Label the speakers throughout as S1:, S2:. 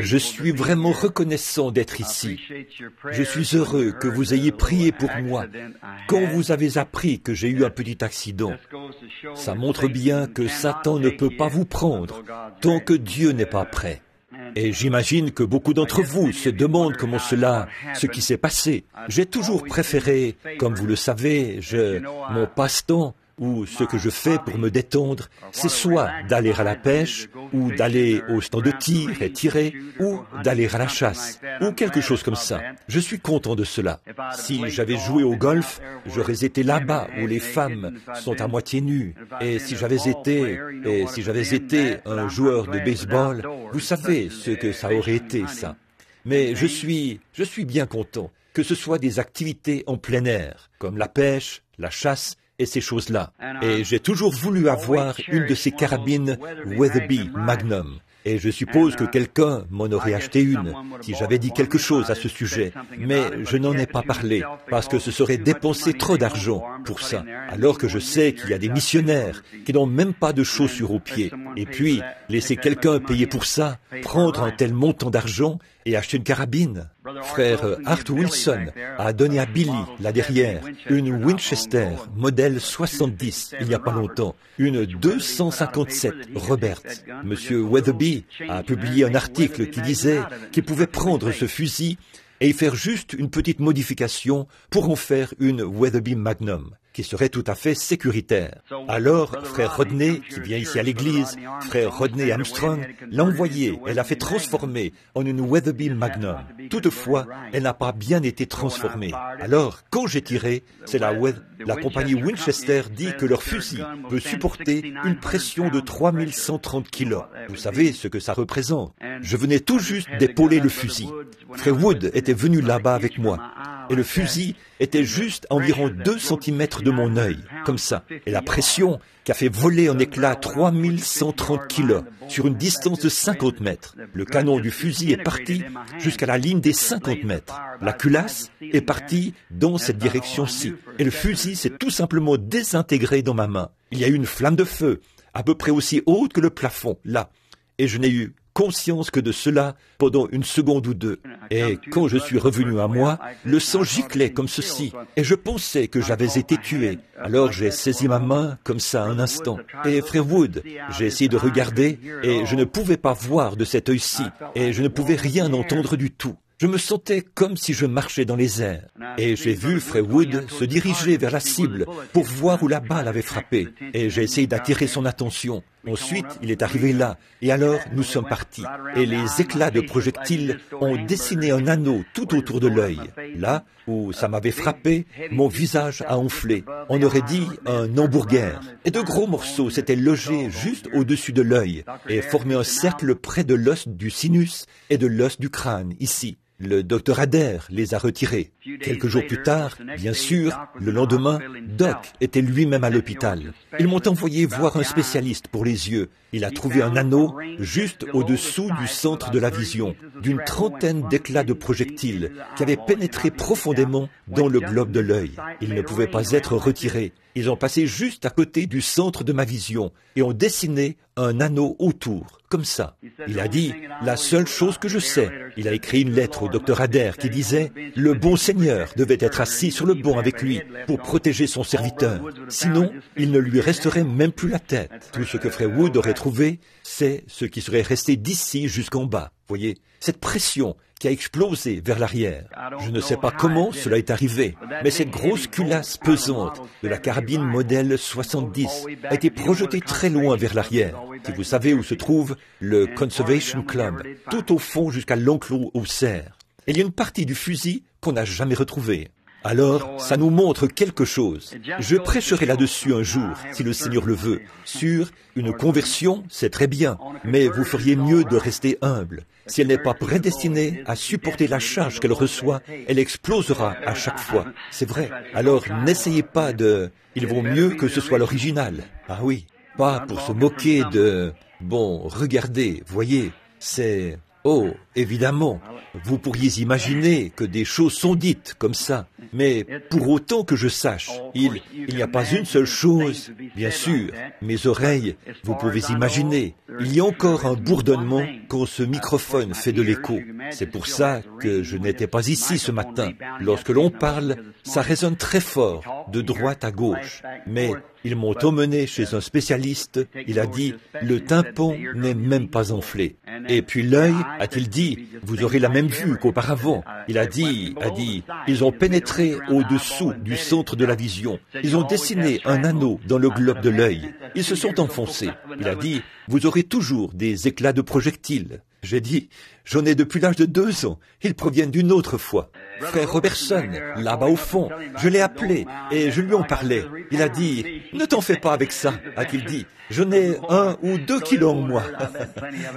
S1: Je suis vraiment reconnaissant d'être ici. Je suis heureux que vous ayez prié pour moi quand vous avez appris que j'ai eu un petit accident. Ça montre bien que Satan ne peut pas vous prendre tant que Dieu n'est pas prêt. Et j'imagine que beaucoup d'entre vous se demandent ce qui s'est passé. J'ai toujours préféré, comme vous le savez, mon passe-temps, ou ce que je fais pour me détendre, c'est soit d'aller à la pêche, ou d'aller au stand de tir et tirer, ou d'aller à la chasse, ou quelque chose comme ça. Je suis content de cela. Si j'avais joué au golf, j'aurais été là-bas où les femmes sont à moitié nues. Et si j'avais été un joueur de baseball, vous savez ce que ça aurait été, ça. Mais je suis bien content que ce soit des activités en plein air, comme la pêche, la chasse, et ces choses-là. Et j'ai toujours voulu avoir une de ces carabines Weatherby Magnum. Et je suppose que quelqu'un m'en aurait acheté une, si j'avais dit quelque chose à ce sujet. Mais je n'en ai pas parlé, parce que ce serait dépenser trop d'argent pour ça. Alors que je sais qu'il y a des missionnaires qui n'ont même pas de chaussures aux pieds. Et puis, laisser quelqu'un payer pour ça, prendre un tel montant d'argent et acheter une carabine. Frère Art Wilson a donné à Billy, là derrière, une Winchester, modèle 70, il n'y a pas longtemps, une 257 Roberts. Monsieur Weatherby a publié un article qui disait qu'il pouvait prendre ce fusil et y faire juste une petite modification pour en faire une Weatherby Magnum, qui serait tout à fait sécuritaire. Alors, frère Rodney, qui vient ici à l'église, frère Rodney Armstrong, l'a envoyée et l'a fait transformer en une Weatherby Magnum. Toutefois, elle n'a pas bien été transformée. Alors, quand j'ai tiré, la compagnie Winchester dit que leur fusil peut supporter une pression de 3130 kilos. Vous savez ce que ça représente. Je venais tout juste d'épauler le fusil. Frère Wood était venu là-bas avec moi. Et le fusil était juste à environ 2 cm de mon œil, comme ça. Et la pression qui a fait voler en éclats 3130 kilos sur une distance de 50 mètres. Le canon du fusil est parti jusqu'à la ligne des 50 mètres. La culasse est partie dans cette direction-ci. Et le fusil s'est tout simplement désintégré dans ma main. Il y a eu une flamme de feu, à peu près aussi haute que le plafond, là. Et je n'ai eu conscience que de cela pendant une seconde ou deux. Et quand je suis revenu à moi, le sang giclait comme ceci, et je pensais que j'avais été tué. Alors j'ai saisi ma main comme ça un instant. Et frère Wood, j'ai essayé de regarder, et je ne pouvais pas voir de cet œil-ci, et je ne pouvais rien entendre du tout. Je me sentais comme si je marchais dans les airs. Et j'ai vu frère Wood se diriger vers la cible pour voir où la balle avait frappé. Et j'ai essayé d'attirer son attention. Ensuite, il est arrivé là. Et alors, nous sommes partis. Et les éclats de projectiles ont dessiné un anneau tout autour de l'œil. Là où ça m'avait frappé, mon visage a enflé. On aurait dit un hamburger. Et de gros morceaux s'étaient logés juste au-dessus de l'œil et formaient un cercle près de l'os du sinus et de l'os du crâne, ici. Le docteur Adair les a retirés. Quelques jours plus tard, bien sûr, le lendemain, Doc était lui-même à l'hôpital. Ils m'ont envoyé voir un spécialiste pour les yeux. Il a trouvé un anneau juste au-dessous du centre de la vision, d'une trentaine d'éclats de projectiles qui avaient pénétré profondément dans le globe de l'œil. Il ne pouvait pas être retiré. Ils ont passé juste à côté du centre de ma vision et ont dessiné un anneau autour, comme ça. Il a dit, la seule chose que je sais, il a écrit une lettre au docteur Adair qui disait, le bon Seigneur devait être assis sur le banc avec lui pour protéger son serviteur. Sinon, il ne lui resterait même plus la tête. Tout ce que frère Wood aurait trouvé, c'est ce qui serait resté d'ici jusqu'en bas. Voyez, cette pression qui a explosé vers l'arrière. Je ne sais pas comment cela est arrivé, mais cette grosse culasse pesante de la carabine modèle 70 a été projetée très loin vers l'arrière. Si vous savez où se trouve le Conservation Club, tout au fond jusqu'à l'enclos au cerf. Et il y a une partie du fusil qu'on n'a jamais retrouvée. Alors, ça nous montre quelque chose. Je prêcherai là-dessus un jour, si le Seigneur le veut. Sur une conversion, c'est très bien, mais vous feriez mieux de rester humble. Si elle n'est pas prédestinée à supporter la charge qu'elle reçoit, elle explosera à chaque fois. C'est vrai. Alors, n'essayez pas de... Il vaut mieux que ce soit l'original. Ah oui, pas pour se moquer de... Bon, regardez, voyez, c'est... Oh, évidemment, vous pourriez imaginer que des choses sont dites comme ça, mais pour autant que je sache, il n'y a pas une seule chose, bien sûr, mes oreilles, vous pouvez imaginer, il y a encore un bourdonnement quand ce microphone fait de l'écho. C'est pour ça que je n'étais pas ici ce matin. Lorsque l'on parle, ça résonne très fort, de droite à gauche, mais ils m'ont emmené chez un spécialiste, il a dit, le tympan n'est même pas enflé. Et puis l'œil, a-t-il dit, vous aurez la même vue qu'auparavant. Il a dit, ils ont pénétré au-dessous du centre de la vision. Ils ont dessiné un anneau dans le globe de l'œil. Ils se sont enfoncés. Il a dit, vous aurez toujours des éclats de projectiles. J'ai dit, j'en ai depuis l'âge de 2 ans. Ils proviennent d'une autre foi. Frère Robertson, là-bas au fond, je l'ai appelé et je lui en parlais. Il a dit, ne t'en fais pas avec ça, a-t-il dit. Je n'ai 1 ou 2 kilos en moi.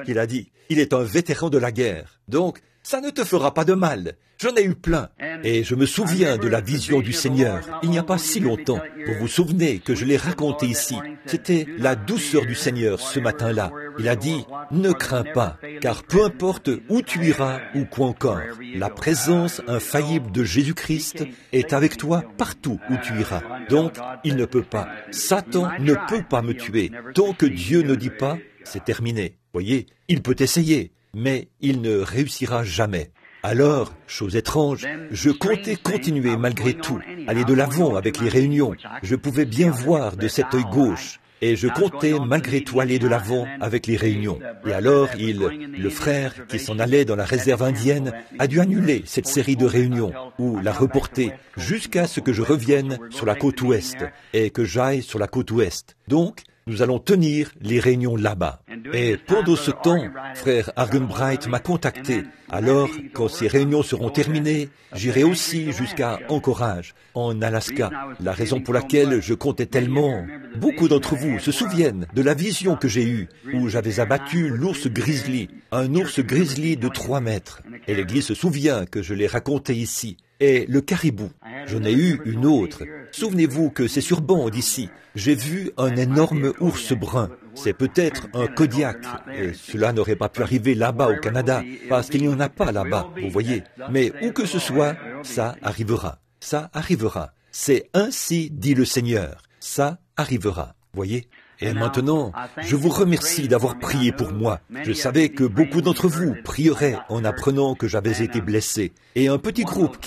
S1: Il a dit, il est un vétéran de la guerre. Donc, ça ne te fera pas de mal. J'en ai eu plein. Et je me souviens de la vision du Seigneur, il n'y a pas si longtemps. Vous vous souvenez que je l'ai raconté ici. C'était la douceur du Seigneur ce matin-là. Il a dit, ne crains pas, car peu importe où tu iras ou quoi encore, la présence infaillible de Jésus-Christ est avec toi partout où tu iras. Donc, il ne peut pas. Satan ne peut pas me tuer. Tant que Dieu ne dit pas, c'est terminé. Voyez, il peut essayer, mais il ne réussira jamais. Alors, chose étrange, je comptais continuer malgré tout, aller de l'avant avec les réunions. Je pouvais bien voir de cet œil gauche. Et je comptais malgré tout aller de l'avant avec les réunions. Et alors, le frère qui s'en allait dans la réserve indienne, a dû annuler cette série de réunions, ou la reporter, jusqu'à ce que je revienne sur la côte ouest, et que j'aille sur la côte ouest. Donc, nous allons tenir les réunions là-bas. Et pendant ce temps, frère Argenbright m'a contacté. Alors, quand ces réunions seront terminées, j'irai aussi jusqu'à Anchorage, en Alaska. La raison pour laquelle je comptais tellement... Beaucoup d'entre vous se souviennent de la vision que j'ai eue, où j'avais abattu l'ours grizzly, un ours grizzly de 3 mètres. Et l'Église se souvient que je l'ai raconté ici. Et le caribou. J'en ai eu une autre. Souvenez-vous que c'est sur bande ici. J'ai vu un énorme ours brun. C'est peut-être un Kodiak. Et cela n'aurait pas pu arriver là-bas au Canada, parce qu'il n'y en a pas là-bas, vous voyez. Mais où que ce soit, ça arrivera. Ça arrivera. C'est ainsi dit le Seigneur. Ça arrivera. Voyez? Et maintenant, je vous remercie d'avoir prié pour moi. Je savais que beaucoup d'entre vous prieraient en apprenant que j'avais été blessé. Et un petit groupe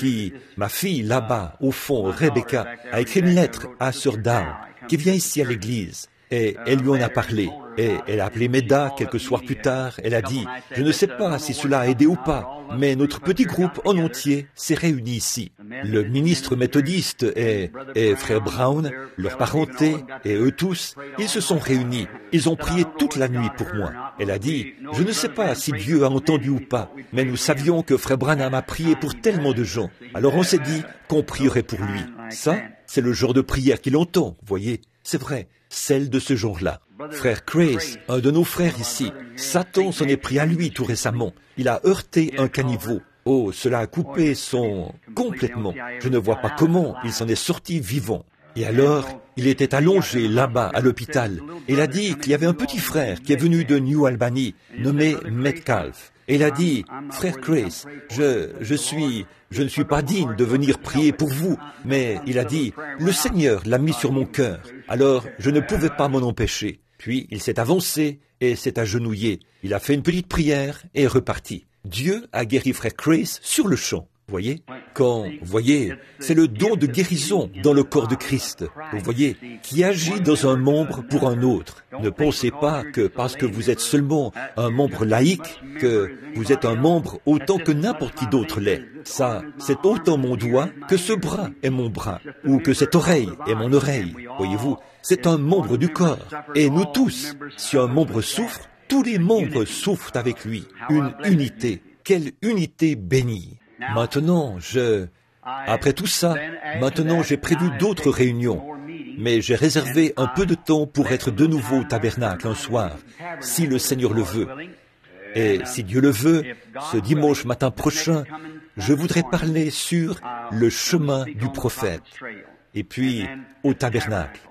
S1: ma fille là-bas, au fond, Rebecca, a écrit une lettre à Sir Dow, qui vient ici à l'église. Et elle lui en a parlé. Et elle a appelé Meda quelques soirs plus tard. Elle a dit, je ne sais pas si cela a aidé ou pas, mais notre petit groupe en entier s'est réuni ici. Le ministre méthodiste et frère Brown, leur parenté et eux tous, ils se sont réunis. Ils ont prié toute la nuit pour moi. Elle a dit, je ne sais pas si Dieu a entendu ou pas, mais nous savions que frère Branham a prié pour tellement de gens. Alors on s'est dit qu'on prierait pour lui. Ça, c'est le genre de prière qu'il entend, voyez. C'est vrai, celle de ce genre-là. Frère Grace, un de nos frères ici, Satan s'en est pris à lui tout récemment. Il a heurté un caniveau. Oh, cela a coupé complètement. Je ne vois pas comment il s'en est sorti vivant. Et alors, il était allongé là-bas à l'hôpital. Il a dit qu'il y avait un petit frère qui est venu de New Albany, nommé Metcalf. Et il a dit, frère Grace, je ne suis pas digne de venir prier pour vous, mais il a dit, le Seigneur l'a mis sur mon cœur, alors je ne pouvais pas m'en empêcher. Puis il s'est avancé et s'est agenouillé. Il a fait une petite prière et est reparti. Dieu a guéri frère Grace sur le champ. Voyez, c'est le don de guérison dans le corps de Christ, vous voyez, qui agit dans un membre pour un autre. Ne pensez pas que parce que vous êtes seulement un membre laïque, que vous êtes un membre autant que n'importe qui d'autre l'est. Ça, c'est autant mon doigt que ce bras est mon bras, ou que cette oreille est mon oreille. Voyez-vous, c'est un membre du corps. Et nous tous, si un membre souffre, tous les membres souffrent avec lui. Une unité. Quelle unité bénie! Maintenant, après tout ça, maintenant j'ai prévu d'autres réunions, mais j'ai réservé un peu de temps pour être de nouveau au tabernacle un soir, si le Seigneur le veut. Et si Dieu le veut, ce dimanche matin prochain, je voudrais parler sur le chemin du prophète, et puis au tabernacle.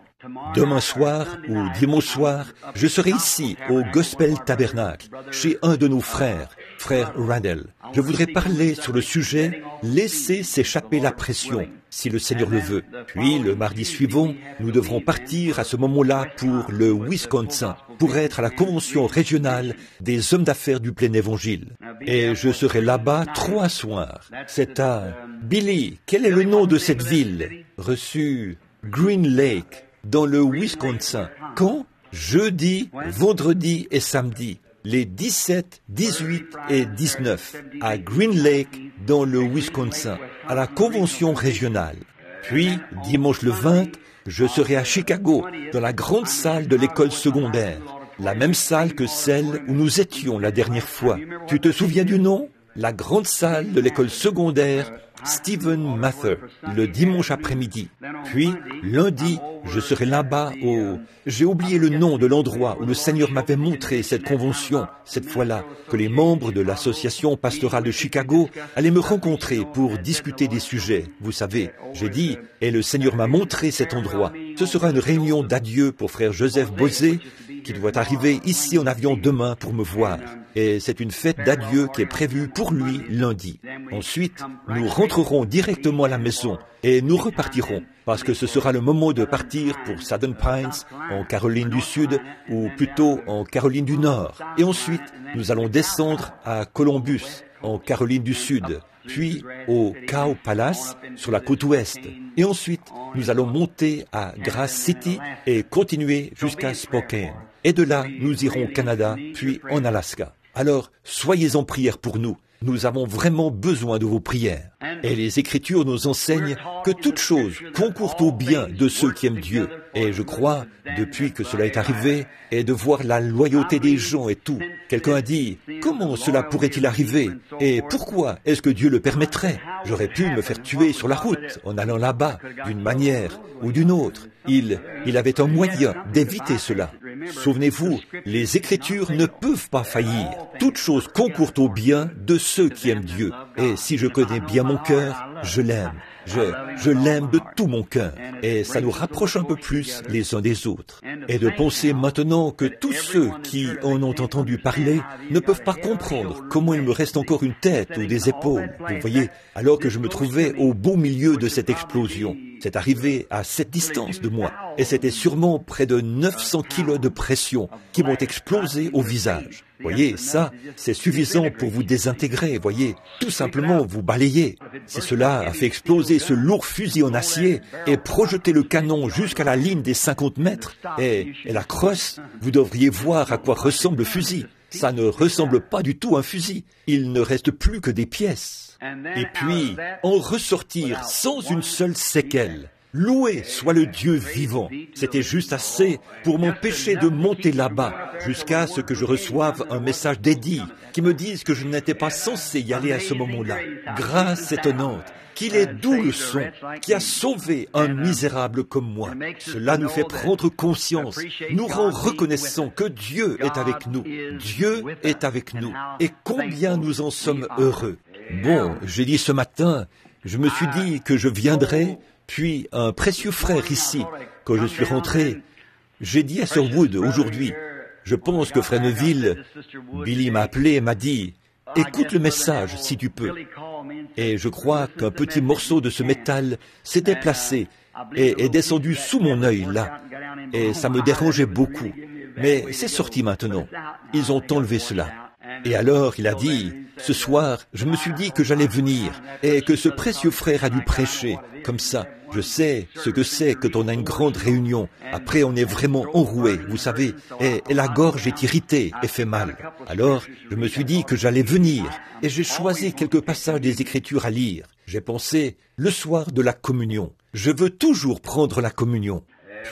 S1: Demain soir ou dimanche soir, je serai ici au Gospel Tabernacle, chez un de nos frères, frère Randall. Je voudrais parler sur le sujet « Laisser s'échapper la pression », si le Seigneur le veut. Puis, le mardi suivant, nous devrons partir à ce moment-là pour le Wisconsin, pour être à la convention régionale des hommes d'affaires du plein évangile. Et je serai là-bas 3 soirs. C'est à... Billy, quel est le nom de cette ville? Reçu Green Lake, dans le Wisconsin. Quand? Jeudi, vendredi et samedi. Les 17, 18 et 19 à Green Lake dans le Wisconsin, à la convention régionale. Puis, dimanche le 20, je serai à Chicago, dans la grande salle de l'école secondaire, la même salle que celle où nous étions la dernière fois. Tu te souviens du nom? La grande salle de l'école secondaire Stephen Mather, le dimanche après-midi. Puis, lundi, je serai là-bas au... J'ai oublié le nom de l'endroit où le Seigneur m'avait montré cette convention, cette fois-là, que les membres de l'association pastorale de Chicago allaient me rencontrer pour discuter des sujets. Vous savez, j'ai dit, et le Seigneur m'a montré cet endroit. Ce sera une réunion d'adieu pour frère Joseph Bosé, qui doit arriver ici en avion demain pour me voir. Et c'est une fête d'adieu qui est prévue pour lui lundi. Ensuite, nous rentrerons directement à la maison et nous repartirons, parce que ce sera le moment de partir pour Southern Pines, en Caroline du Sud, ou plutôt en Caroline du Nord. Et ensuite, nous allons descendre à Columbus, en Caroline du Sud, puis au Cow Palace, sur la côte ouest. Et ensuite, nous allons monter à Grass City et continuer jusqu'à Spokane. Et de là, nous irons au Canada, puis en Alaska. Alors, soyez en prière pour nous. Nous avons vraiment besoin de vos prières. Et les Écritures nous enseignent que toute chose concourt au bien de ceux qui aiment Dieu. Et je crois, depuis que cela est arrivé, et de voir la loyauté des gens et tout, quelqu'un a dit, comment cela pourrait-il arriver? Et pourquoi est-ce que Dieu le permettrait? J'aurais pu me faire tuer sur la route en allant là-bas, d'une manière ou d'une autre. Il avait un moyen d'éviter cela. Souvenez-vous, les Écritures ne peuvent pas faillir. Toute chose concourt au bien de ceux qui aiment Dieu. Et si je connais bien mon cœur, je l'aime. Je l'aime de tout mon cœur. Et ça nous rapproche un peu plus les uns des autres. Et de penser maintenant que tous ceux qui en ont entendu parler ne peuvent pas comprendre comment il me reste encore une tête ou des épaules. Vous voyez, alors que je me trouvais au beau milieu de cette explosion. C'est arrivé à cette distance de moi. Et c'était sûrement près de 900 kilos de pression qui m'ont explosé au visage. Voyez, ça, c'est suffisant pour vous désintégrer, voyez, tout simplement vous balayer. Si cela a fait exploser ce lourd fusil en acier et projeter le canon jusqu'à la ligne des 50 mètres et la crosse, vous devriez voir à quoi ressemble le fusil. Ça ne ressemble pas du tout à un fusil. Il ne reste plus que des pièces. Et puis, en ressortir sans une seule séquelle. Loué soit le Dieu vivant. C'était juste assez pour m'empêcher de monter là-bas, jusqu'à ce que je reçoive un message d'Eddie qui me dise que je n'étais pas censé y aller à ce moment-là. Grâce étonnante, qu'il est doux le son, qui a sauvé un misérable comme moi. Cela nous fait prendre conscience, nous rend reconnaissants que Dieu est avec nous. Dieu est avec nous. Et combien nous en sommes heureux. Bon, j'ai dit ce matin, je me suis dit que je viendrais. Puis un précieux frère ici, quand je suis rentré, j'ai dit à Sir Wood aujourd'hui, je pense que frère Neville, Billy m'a appelé et m'a dit, écoute le message si tu peux. Et je crois qu'un petit morceau de ce métal s'est déplacé et est descendu sous mon œil là. Et ça me dérangeait beaucoup. Mais c'est sorti maintenant. Ils ont enlevé cela. Et alors, il a dit, ce soir, je me suis dit que j'allais venir et que ce précieux frère a dû prêcher. Comme ça, je sais ce que c'est quand on a une grande réunion. Après, on est vraiment enroué, vous savez, et la gorge est irritée et fait mal. Alors, je me suis dit que j'allais venir et j'ai choisi quelques passages des Écritures à lire. J'ai pensé, le soir de la communion, je veux toujours prendre la communion.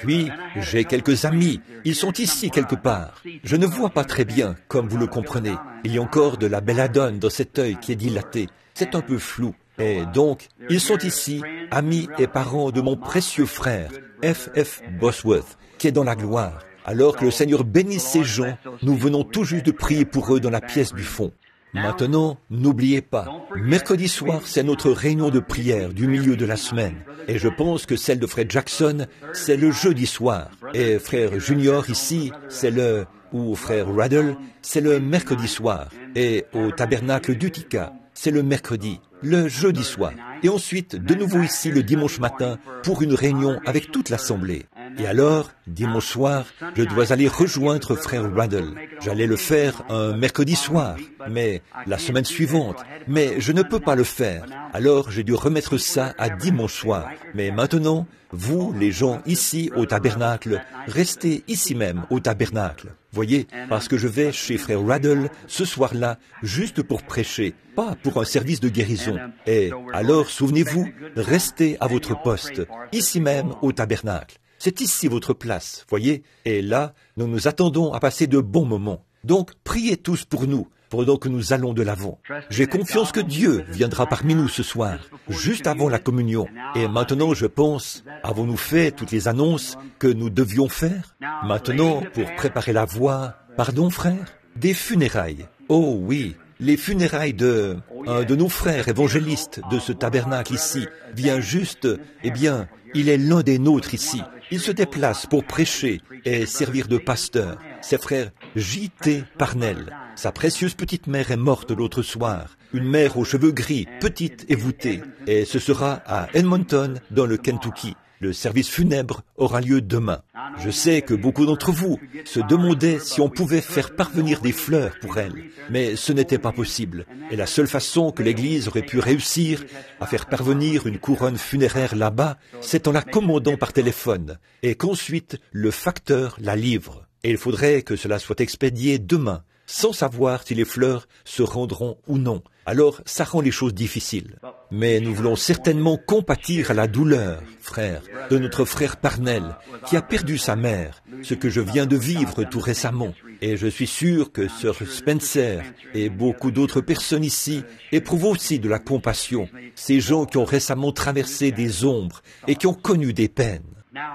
S1: Puis, j'ai quelques amis. Ils sont ici quelque part. Je ne vois pas très bien, comme vous le comprenez. Il y a encore de la belladone dans cet œil qui est dilaté. C'est un peu flou. Et donc, ils sont ici, amis et parents de mon précieux frère, F.F. Bosworth, qui est dans la gloire. Alors que le Seigneur bénisse ces gens, nous venons tout juste de prier pour eux dans la pièce du fond. Maintenant, n'oubliez pas, mercredi soir, c'est notre réunion de prière du milieu de la semaine. Et je pense que celle de frère Jackson, c'est le jeudi soir. Et frère Junior ici, c'est le ou frère Raddle, c'est le mercredi soir. Et au tabernacle d'Utica, c'est le mercredi, le jeudi soir. Et ensuite, de nouveau ici le dimanche matin pour une réunion avec toute l'assemblée. Et alors, dimanche soir, je dois aller rejoindre frère Raddle. J'allais le faire un mercredi soir, mais la semaine suivante. Mais je ne peux pas le faire. Alors, j'ai dû remettre ça à dimanche soir. Mais maintenant, vous, les gens ici au tabernacle, restez ici même au tabernacle. Voyez, parce que je vais chez frère Raddle ce soir-là, juste pour prêcher, pas pour un service de guérison. Et alors, souvenez-vous, restez à votre poste, ici même au tabernacle. C'est ici votre place, voyez. Et là, nous nous attendons à passer de bons moments. Donc, priez tous pour nous, pendant que nous allons de l'avant. J'ai confiance que Dieu viendra parmi nous ce soir, juste avant la communion. Et maintenant, je pense, avons-nous fait toutes les annonces que nous devions faire? Maintenant, pour préparer la voie, pardon frère, des funérailles. Oh oui, les funérailles de un de nos frères évangélistes de ce tabernacle ici vient juste, eh bien, il est l'un des nôtres ici. Il se déplace pour prêcher et servir de pasteur. C'est frère J.T. Parnell. Sa précieuse petite mère est morte l'autre soir. Une mère aux cheveux gris, petite et voûtée. Et ce sera à Edmonton, dans le Kentucky. Le service funèbre aura lieu demain. Je sais que beaucoup d'entre vous se demandaient si on pouvait faire parvenir des fleurs pour elle, mais ce n'était pas possible. Et la seule façon que l'Église aurait pu réussir à faire parvenir une couronne funéraire là-bas, c'est en la commandant par téléphone, et qu'ensuite le facteur la livre. Et il faudrait que cela soit expédié demain, sans savoir si les fleurs se rendront ou non. Alors, ça rend les choses difficiles. Mais nous voulons certainement compatir à la douleur, frère, de notre frère Parnell, qui a perdu sa mère, ce que je viens de vivre tout récemment. Et je suis sûr que Sir Spencer et beaucoup d'autres personnes ici éprouvent aussi de la compassion, ces gens qui ont récemment traversé des ombres et qui ont connu des peines.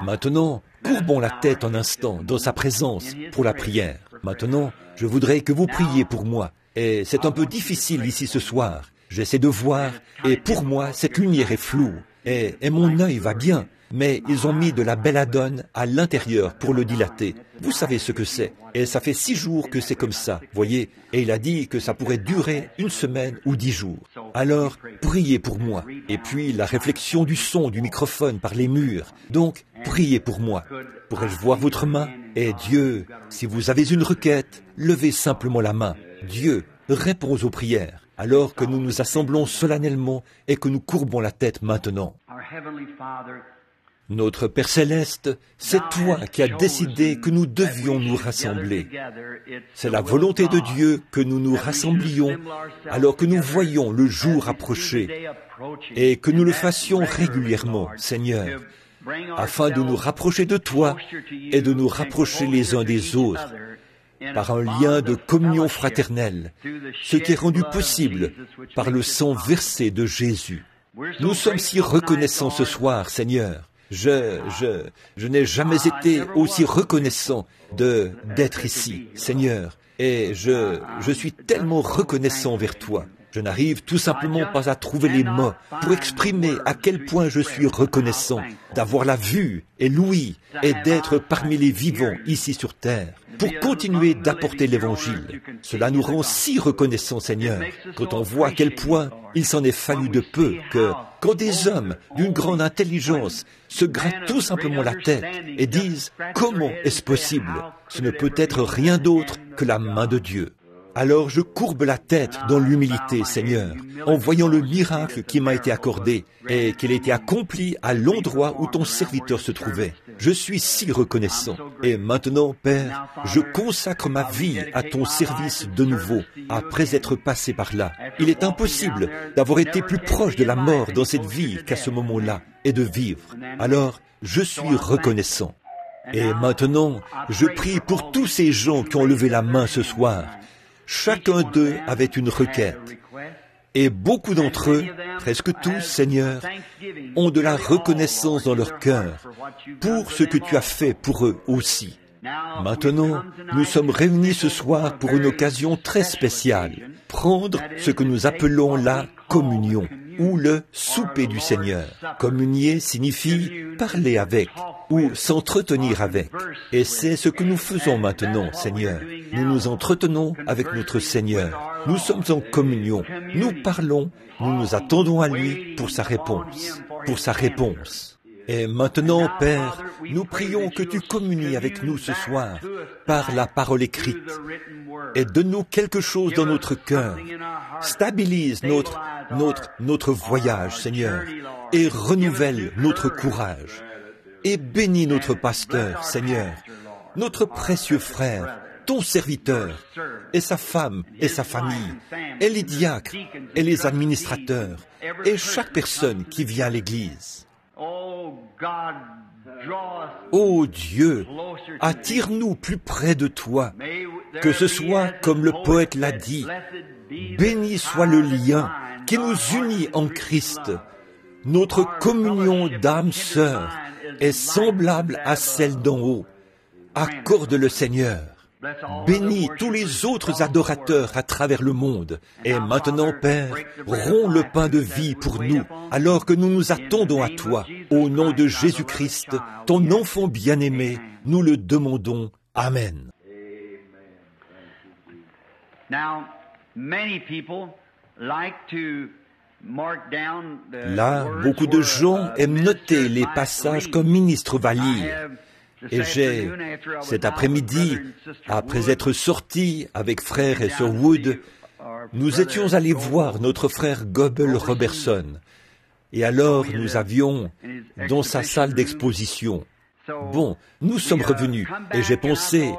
S1: Maintenant, courbons la tête un instant dans sa présence pour la prière. Maintenant, je voudrais que vous priez pour moi. Et c'est un peu difficile ici ce soir. J'essaie de voir, et pour moi, cette lumière est floue. Et mon œil va bien, mais ils ont mis de la belladone à l'intérieur pour le dilater. Vous savez ce que c'est. Et ça fait 6 jours que c'est comme ça, voyez. Et il a dit que ça pourrait durer 1 semaine ou 10 jours. Alors, priez pour moi. Et puis, la réflexion du son du microphone par les murs. Donc, priez pour moi. Pourrais-je voir votre main? Et Dieu, si vous avez une requête, levez simplement la main. Dieu répond aux prières, alors que nous nous assemblons solennellement et que nous courbons la tête maintenant. Notre Père Céleste, c'est toi qui as décidé que nous devions nous rassembler. C'est la volonté de Dieu que nous nous rassemblions alors que nous voyons le jour approcher et que nous le fassions régulièrement, Seigneur, afin de nous rapprocher de toi et de nous rapprocher les uns des autres par un lien de communion fraternelle, ce qui est rendu possible par le sang versé de Jésus. Nous sommes si reconnaissants ce soir, Seigneur. Je n'ai jamais été aussi reconnaissant d'être ici, Seigneur. Et je suis tellement reconnaissant vers toi. Je n'arrive tout simplement pas à trouver les mots pour exprimer à quel point je suis reconnaissant d'avoir la vue et l'ouïe et d'être parmi les vivants ici sur terre pour continuer d'apporter l'Évangile. Cela nous rend si reconnaissants, Seigneur, quand on voit à quel point il s'en est fallu de peu que quand des hommes d'une grande intelligence se grattent tout simplement la tête et disent « Comment est-ce possible ?» Ce ne peut être rien d'autre que la main de Dieu. Alors je courbe la tête dans l'humilité, Seigneur, en voyant le miracle qui m'a été accordé et qu'il a été accompli à l'endroit où ton serviteur se trouvait. Je suis si reconnaissant. Et maintenant, Père, je consacre ma vie à ton service de nouveau, après être passé par là. Il est impossible d'avoir été plus proche de la mort dans cette vie qu'à ce moment-là, et de vivre. Alors, je suis reconnaissant. Et maintenant, je prie pour tous ces gens qui ont levé la main ce soir. Chacun d'eux avait une requête. Et beaucoup d'entre eux, presque tous, Seigneur, ont de la reconnaissance dans leur cœur pour ce que tu as fait pour eux aussi. Maintenant, nous sommes réunis ce soir pour une occasion très spéciale, prendre ce que nous appelons la communion, ou le souper du Seigneur. Communier signifie parler avec, ou s'entretenir avec. Et c'est ce que nous faisons maintenant, Seigneur. Nous nous entretenons avec notre Seigneur. Nous sommes en communion. Nous parlons. Nous nous attendons à lui pour sa réponse. Pour sa réponse. Et maintenant, Père, nous prions que tu communies avec nous ce soir par la parole écrite et donne-nous quelque chose dans notre cœur. Stabilise notre voyage, Seigneur, et renouvelle notre courage. Et bénis notre pasteur, Seigneur, notre précieux frère, ton serviteur, et sa femme, et sa famille, et les diacres, et les administrateurs, et chaque personne qui vient à l'Église. Ô Dieu, attire-nous plus près de toi, que ce soit comme le poète l'a dit, béni soit le lien qui nous unit en Christ. Notre communion d'âme sœur est semblable à celle d'en haut. Accorde-le Seigneur. Bénis tous les autres adorateurs à travers le monde. Et maintenant, Père, romps le pain de vie pour nous, alors que nous nous attendons à toi. Au nom de Jésus-Christ, ton enfant bien-aimé, nous le demandons. Amen. Là, beaucoup de gens aiment noter les passages qu'un ministre va lire. Et cet après-midi, après être sortis avec frère et sœur Wood, nous étions allés voir notre frère Goebel Robertson. Et alors, nous avions dans sa salle d'exposition. Bon, nous sommes revenus et j'ai pensé,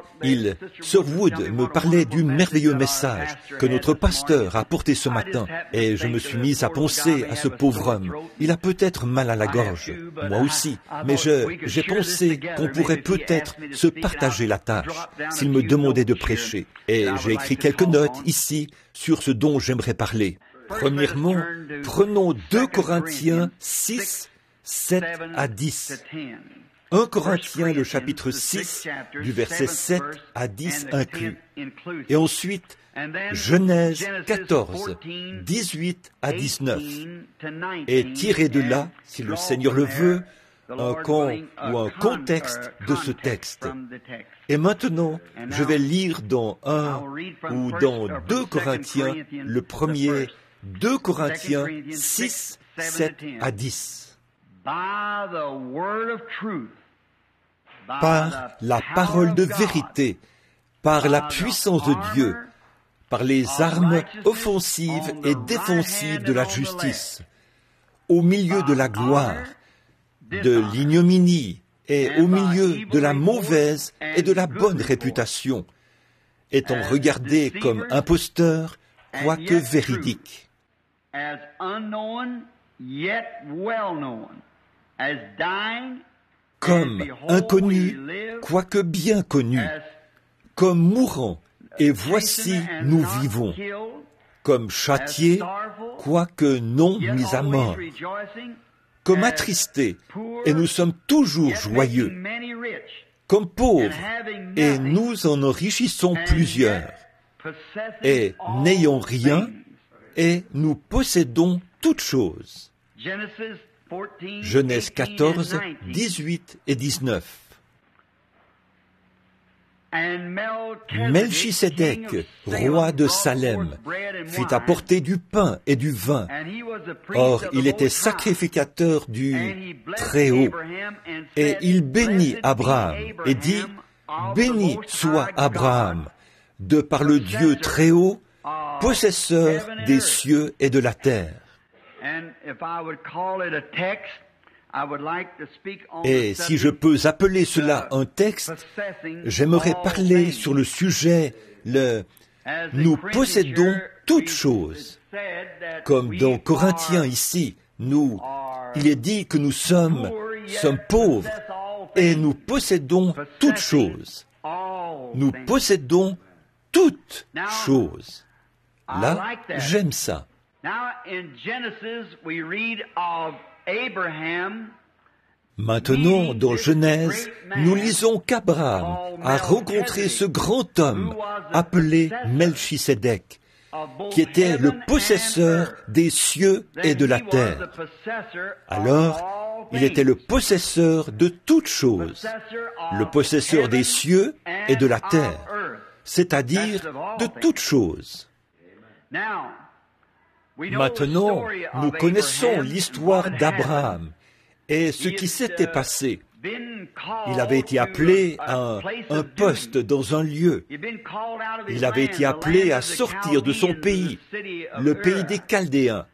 S1: Sir Wood me parlait du merveilleux message que notre pasteur a apporté ce matin et je me suis mis à penser à ce pauvre homme. Il a peut-être mal à la gorge, moi aussi, mais j'ai pensé qu'on pourrait peut-être se partager la tâche s'il me demandait de prêcher. Et j'ai écrit quelques notes ici sur ce dont j'aimerais parler. Premièrement, prenons 2 Corinthiens 6, 7 à 10. 1 Corinthiens, le chapitre 6, du verset 7 à 10 inclus. Et ensuite, Genèse 14, 18 à 19. Et tiré de là, si le Seigneur le veut, un contexte de ce texte. Et maintenant, je vais lire dans 1 ou dans 2 Corinthiens, le premier, 2 Corinthiens 6, 7 à 10. Par la parole de vérité, par la puissance de Dieu, par les armes offensives et défensives de la justice, au milieu de la gloire, de l'ignominie et au milieu de la mauvaise et de la bonne réputation, étant regardé comme imposteur, quoique véridique. Comme inconnu, quoique bien connu, comme mourant, et voici nous vivons, comme châtié, quoique non mis à mort, comme attristé, et nous sommes toujours joyeux, comme pauvres, et nous en enrichissons plusieurs, et n'ayons rien, et nous possédons toutes choses. Genèse 14, 18 et 19. Melchisédek, roi de Salem, fit apporter du pain et du vin. Or, il était sacrificateur du Très-Haut. Et il bénit Abraham et dit, « Béni soit Abraham, de par le Dieu Très-Haut, possesseur des cieux et de la terre. » Et si je peux appeler cela un texte, j'aimerais parler sur le sujet, nous possédons toutes choses. Comme dans Corinthiens ici, il est dit que nous sommes pauvres et nous possédons toutes choses. Nous possédons toutes choses. Là, j'aime ça. Maintenant, dans Genèse, nous lisons qu'Abraham a rencontré ce grand homme appelé Melchisédek, qui était le possesseur des cieux et de la terre. Alors, il était le possesseur de toutes choses, le possesseur des cieux et de la terre, c'est-à-dire de toutes choses. Maintenant, nous connaissons l'histoire d'Abraham et ce qui s'était passé. Il avait été appelé à un poste dans un lieu. Il avait été appelé à sortir de son pays, le pays des Chaldéens,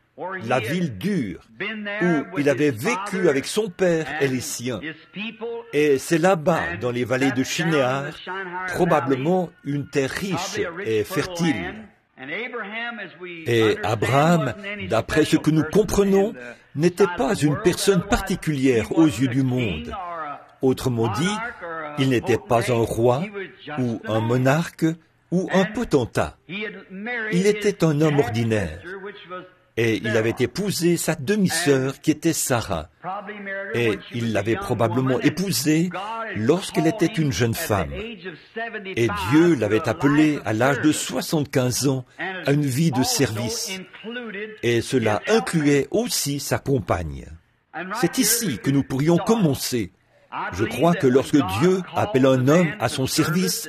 S1: la ville dure, où il avait vécu avec son père et les siens. Et c'est là-bas, dans les vallées de Shinéar, probablement une terre riche et fertile. Et Abraham, d'après ce que nous comprenons, n'était pas une personne particulière aux yeux du monde. Autrement dit, il n'était pas un roi, ou un monarque, ou un potentat. Il était un homme ordinaire. Et il avait épousé sa demi-sœur qui était Sarah. Et il l'avait probablement épousée lorsqu'elle était une jeune femme. Et Dieu l'avait appelée à l'âge de 75 ans à une vie de service. Et cela incluait aussi sa compagne. C'est ici que nous pourrions commencer. Je crois que lorsque Dieu appelle un homme à son service,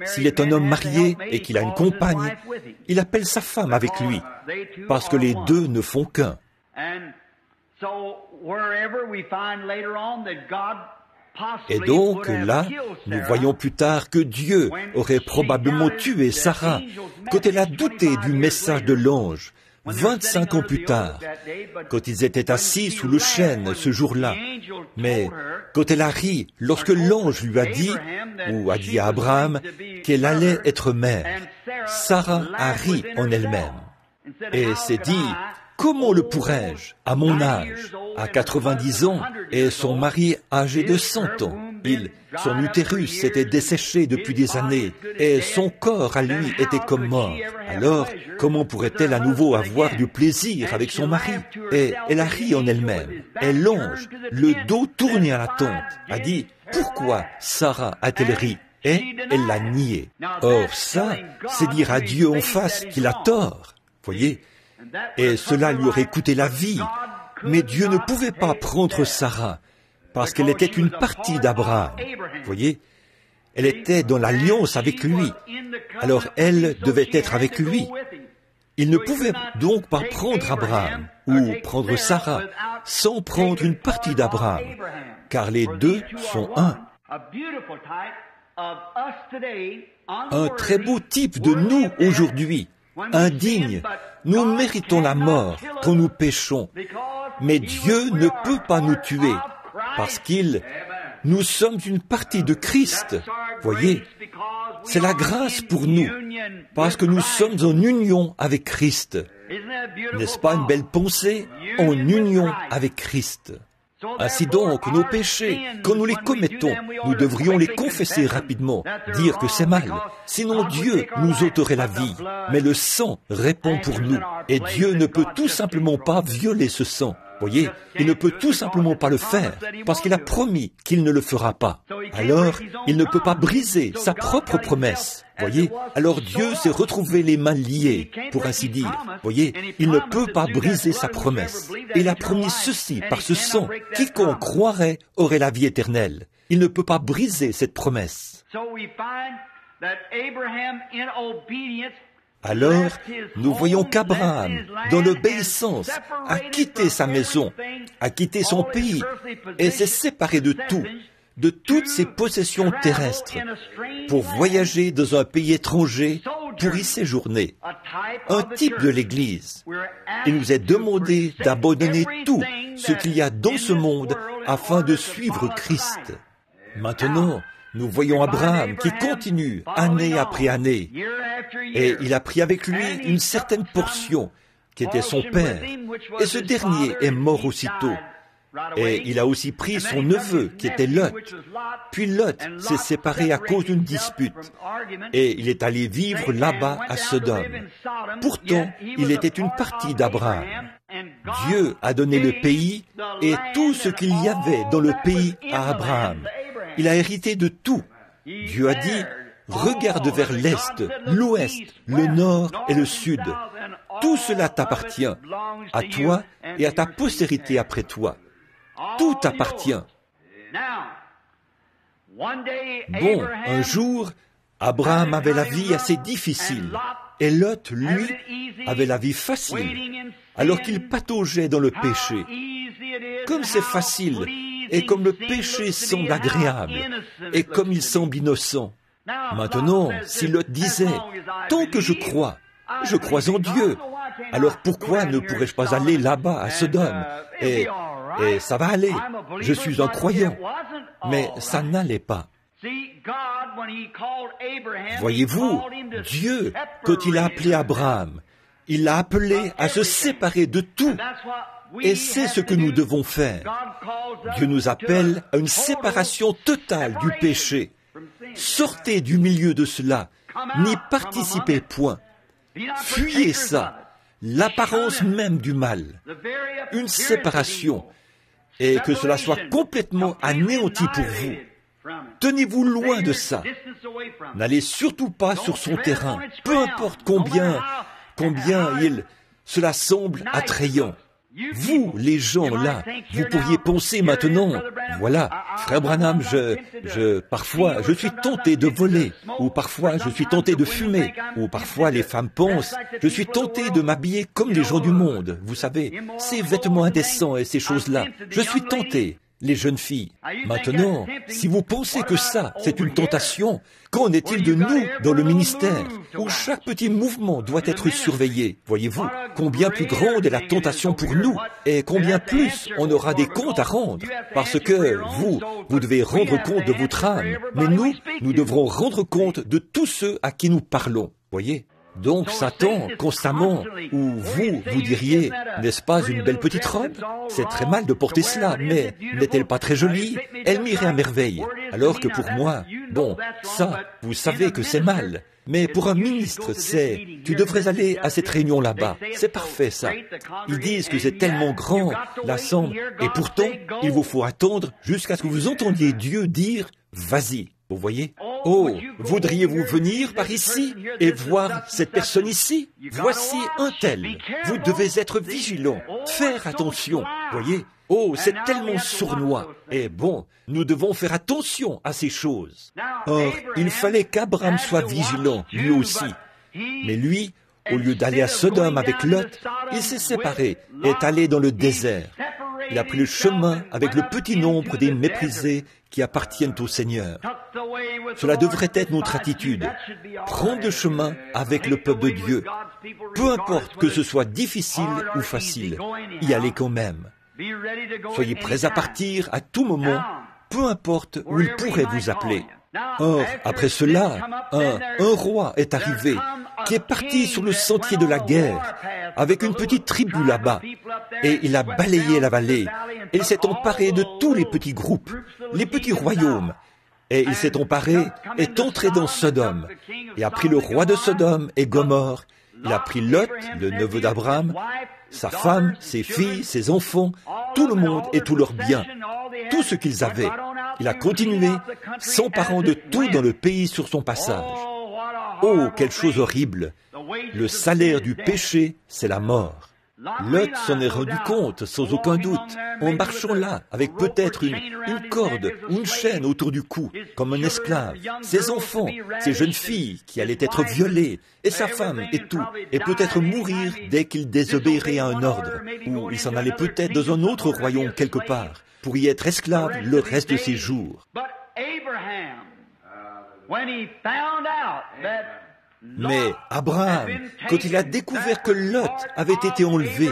S1: s'il est un homme marié et qu'il a une compagne, il appelle sa femme avec lui, parce que les deux ne font qu'un. Et donc là, nous voyons plus tard que Dieu aurait probablement tué Sarah quand elle a douté du message de l'ange, 25 ans plus tard, quand ils étaient assis sous le chêne ce jour-là. Mais quand elle a ri, lorsque l'ange lui a dit, ou a dit à Abraham, qu'elle allait être mère, Sarah a ri en elle-même et s'est dit, comment le pourrais-je, à mon âge, à 90 ans, et son mari âgé de 100 ans? Son utérus s'était desséché depuis des années, et son corps à lui était comme mort. Alors, comment pourrait-elle à nouveau avoir du plaisir avec son mari? Et elle a ri en elle-même. Et l'ange, le dos tourné à la tente, a dit, pourquoi Sarah a-t-elle ri? Et elle l'a nié. Or ça, c'est dire à Dieu en face qu'il a tort. Voyez? Et cela lui aurait coûté la vie. Mais Dieu ne pouvait pas prendre Sarah, parce qu'elle était une partie d'Abraham. Voyez? Elle était dans l'alliance avec lui. Alors elle devait être avec lui. Il ne pouvait donc pas prendre Abraham, ou prendre Sarah, sans prendre une partie d'Abraham, car les deux sont un. Un très beau type de nous aujourd'hui, indignes. Nous méritons la mort quand nous péchons, mais Dieu ne peut pas nous tuer, parce nous sommes une partie de Christ. Voyez, c'est la grâce pour nous, parce que nous sommes en union avec Christ. N'est-ce pas une belle pensée? En union avec Christ. Ainsi donc, nos péchés, quand nous les commettons, nous devrions les confesser rapidement, dire que c'est mal. Sinon Dieu nous ôterait la vie. Mais le sang répond pour nous. Et Dieu ne peut tout simplement pas violer ce sang. Voyez, il ne peut tout simplement pas le faire, parce qu'il a promis qu'il ne le fera pas. Alors, il ne peut pas briser sa propre promesse. Voyez, alors Dieu s'est retrouvé les mains liées, pour ainsi dire. Voyez, il ne peut pas briser sa promesse. Il a promis ceci par ce sang. Quiconque croirait aurait la vie éternelle. Il ne peut pas briser cette promesse. Alors, nous voyons qu'Abraham, dans l'obéissance, a quitté sa maison, a quitté son pays, et s'est séparé de tout, de toutes ses possessions terrestres, pour voyager dans un pays étranger, pour y séjourner. Un type de l'Église. Il nous est demandé d'abandonner tout ce qu'il y a dans ce monde afin de suivre Christ. Maintenant, nous voyons Abraham qui continue année après année, et il a pris avec lui une certaine portion qui était son père, et ce dernier est mort aussitôt. Et il a aussi pris son neveu qui était Lot. Puis Lot s'est séparé à cause d'une dispute, et il est allé vivre là-bas à Sodome. Pourtant, il était une partie d'Abraham. Dieu a donné le pays et tout ce qu'il y avait dans le pays à Abraham. Il a hérité de tout. Dieu a dit, « regarde vers l'est, l'ouest, le nord et le sud. Tout cela t'appartient, à toi et à ta postérité après toi. Tout t'appartient. Bon, un jour, Abraham avait la vie assez difficile, et Lot, lui, avait la vie facile, alors qu'il pataugeait dans le péché. Comme c'est facile, et comme le péché semble agréable, et comme il semble innocent. Maintenant, si Lot disait, « Tant que je crois en Dieu, alors pourquoi ne pourrais-je pas aller là-bas à Sodome et ça va aller, je suis un croyant. » Mais ça n'allait pas. Voyez-vous, Dieu, quand il a appelé Abraham, il l'a appelé à se séparer de tout. Et c'est ce que nous devons faire. Dieu nous appelle à une séparation totale du péché. Sortez du milieu de cela, n'y participez point. Fuyez ça, l'apparence même du mal. Une séparation, et que cela soit complètement anéanti pour vous. Tenez-vous loin de ça. N'allez surtout pas sur son terrain, peu importe combien cela semble attrayant. Vous, les gens là, vous pourriez penser maintenant, voilà, frère Branham, parfois je suis tenté de voler, ou parfois je suis tenté de fumer, ou parfois les femmes pensent, je suis tenté de m'habiller comme les gens du monde, vous savez, ces vêtements indécents et ces choses-là, je suis tenté. Les jeunes filles. Maintenant, si vous pensez que ça, c'est une tentation, qu'en est-il de nous dans le ministère, où chaque petit mouvement doit être surveillé? Voyez-vous, combien plus grande est la tentation pour nous, et combien plus on aura des comptes à rendre, parce que vous devez rendre compte de votre âme, mais nous devrons rendre compte de tous ceux à qui nous parlons. Voyez? Donc Satan, constamment, ou vous diriez, n'est-ce pas une belle petite robe? C'est très mal de porter cela, mais n'est-elle pas très jolie? Elle m'irait à merveille. Alors que pour moi, bon, ça, vous savez que c'est mal. Mais pour un ministre, tu devrais aller à cette réunion là-bas. C'est parfait, ça. Ils disent que c'est tellement grand, l'assemblée, et pourtant, il vous faut attendre jusqu'à ce que vous entendiez Dieu dire, vas-y. Vous voyez? Oh, voudriez-vous venir par ici et voir cette personne ici? Voici un tel. Vous devez être vigilant, faire attention. Voyez? Oh, c'est tellement sournois. Et bon, nous devons faire attention à ces choses. Or, il fallait qu'Abraham soit vigilant, lui aussi. Mais lui, au lieu d'aller à Sodome avec Lot, il s'est séparé et est allé dans le désert. Il a pris le chemin avec le petit nombre des méprisés qui appartiennent au Seigneur. Cela devrait être notre attitude. Prendre le chemin avec le peuple de Dieu. Peu importe que ce soit difficile ou facile, y aller quand même. Soyez prêts à partir à tout moment, peu importe où il pourrait vous appeler. Or, après cela, un roi est arrivé, qui est parti sur le sentier de la guerre, avec une petite tribu là-bas, et il a balayé la vallée, et il s'est emparé de tous les petits groupes, les petits royaumes, et il s'est emparé, est entré dans Sodome, et a pris le roi de Sodome et Gomorrhe, il a pris Lot, le neveu d'Abraham, sa femme, ses filles, ses enfants, tout le monde et tous leurs biens, tout ce qu'ils avaient. Il a continué, s'emparant de tout dans le pays sur son passage. Oh, quelle chose horrible! Le salaire du péché, c'est la mort. Lot s'en est rendu compte, sans aucun doute, en marchant là, avec peut-être une corde ou une chaîne autour du cou, comme un esclave. Ses enfants, ses jeunes filles qui allaient être violées, et sa femme et tout, et peut-être mourir dès qu'il désobéirait à un ordre, ou il s'en allait peut-être dans un autre royaume quelque part, pour y être esclave le reste de ses jours. Mais Abraham, quand il a découvert que Lot avait été enlevé,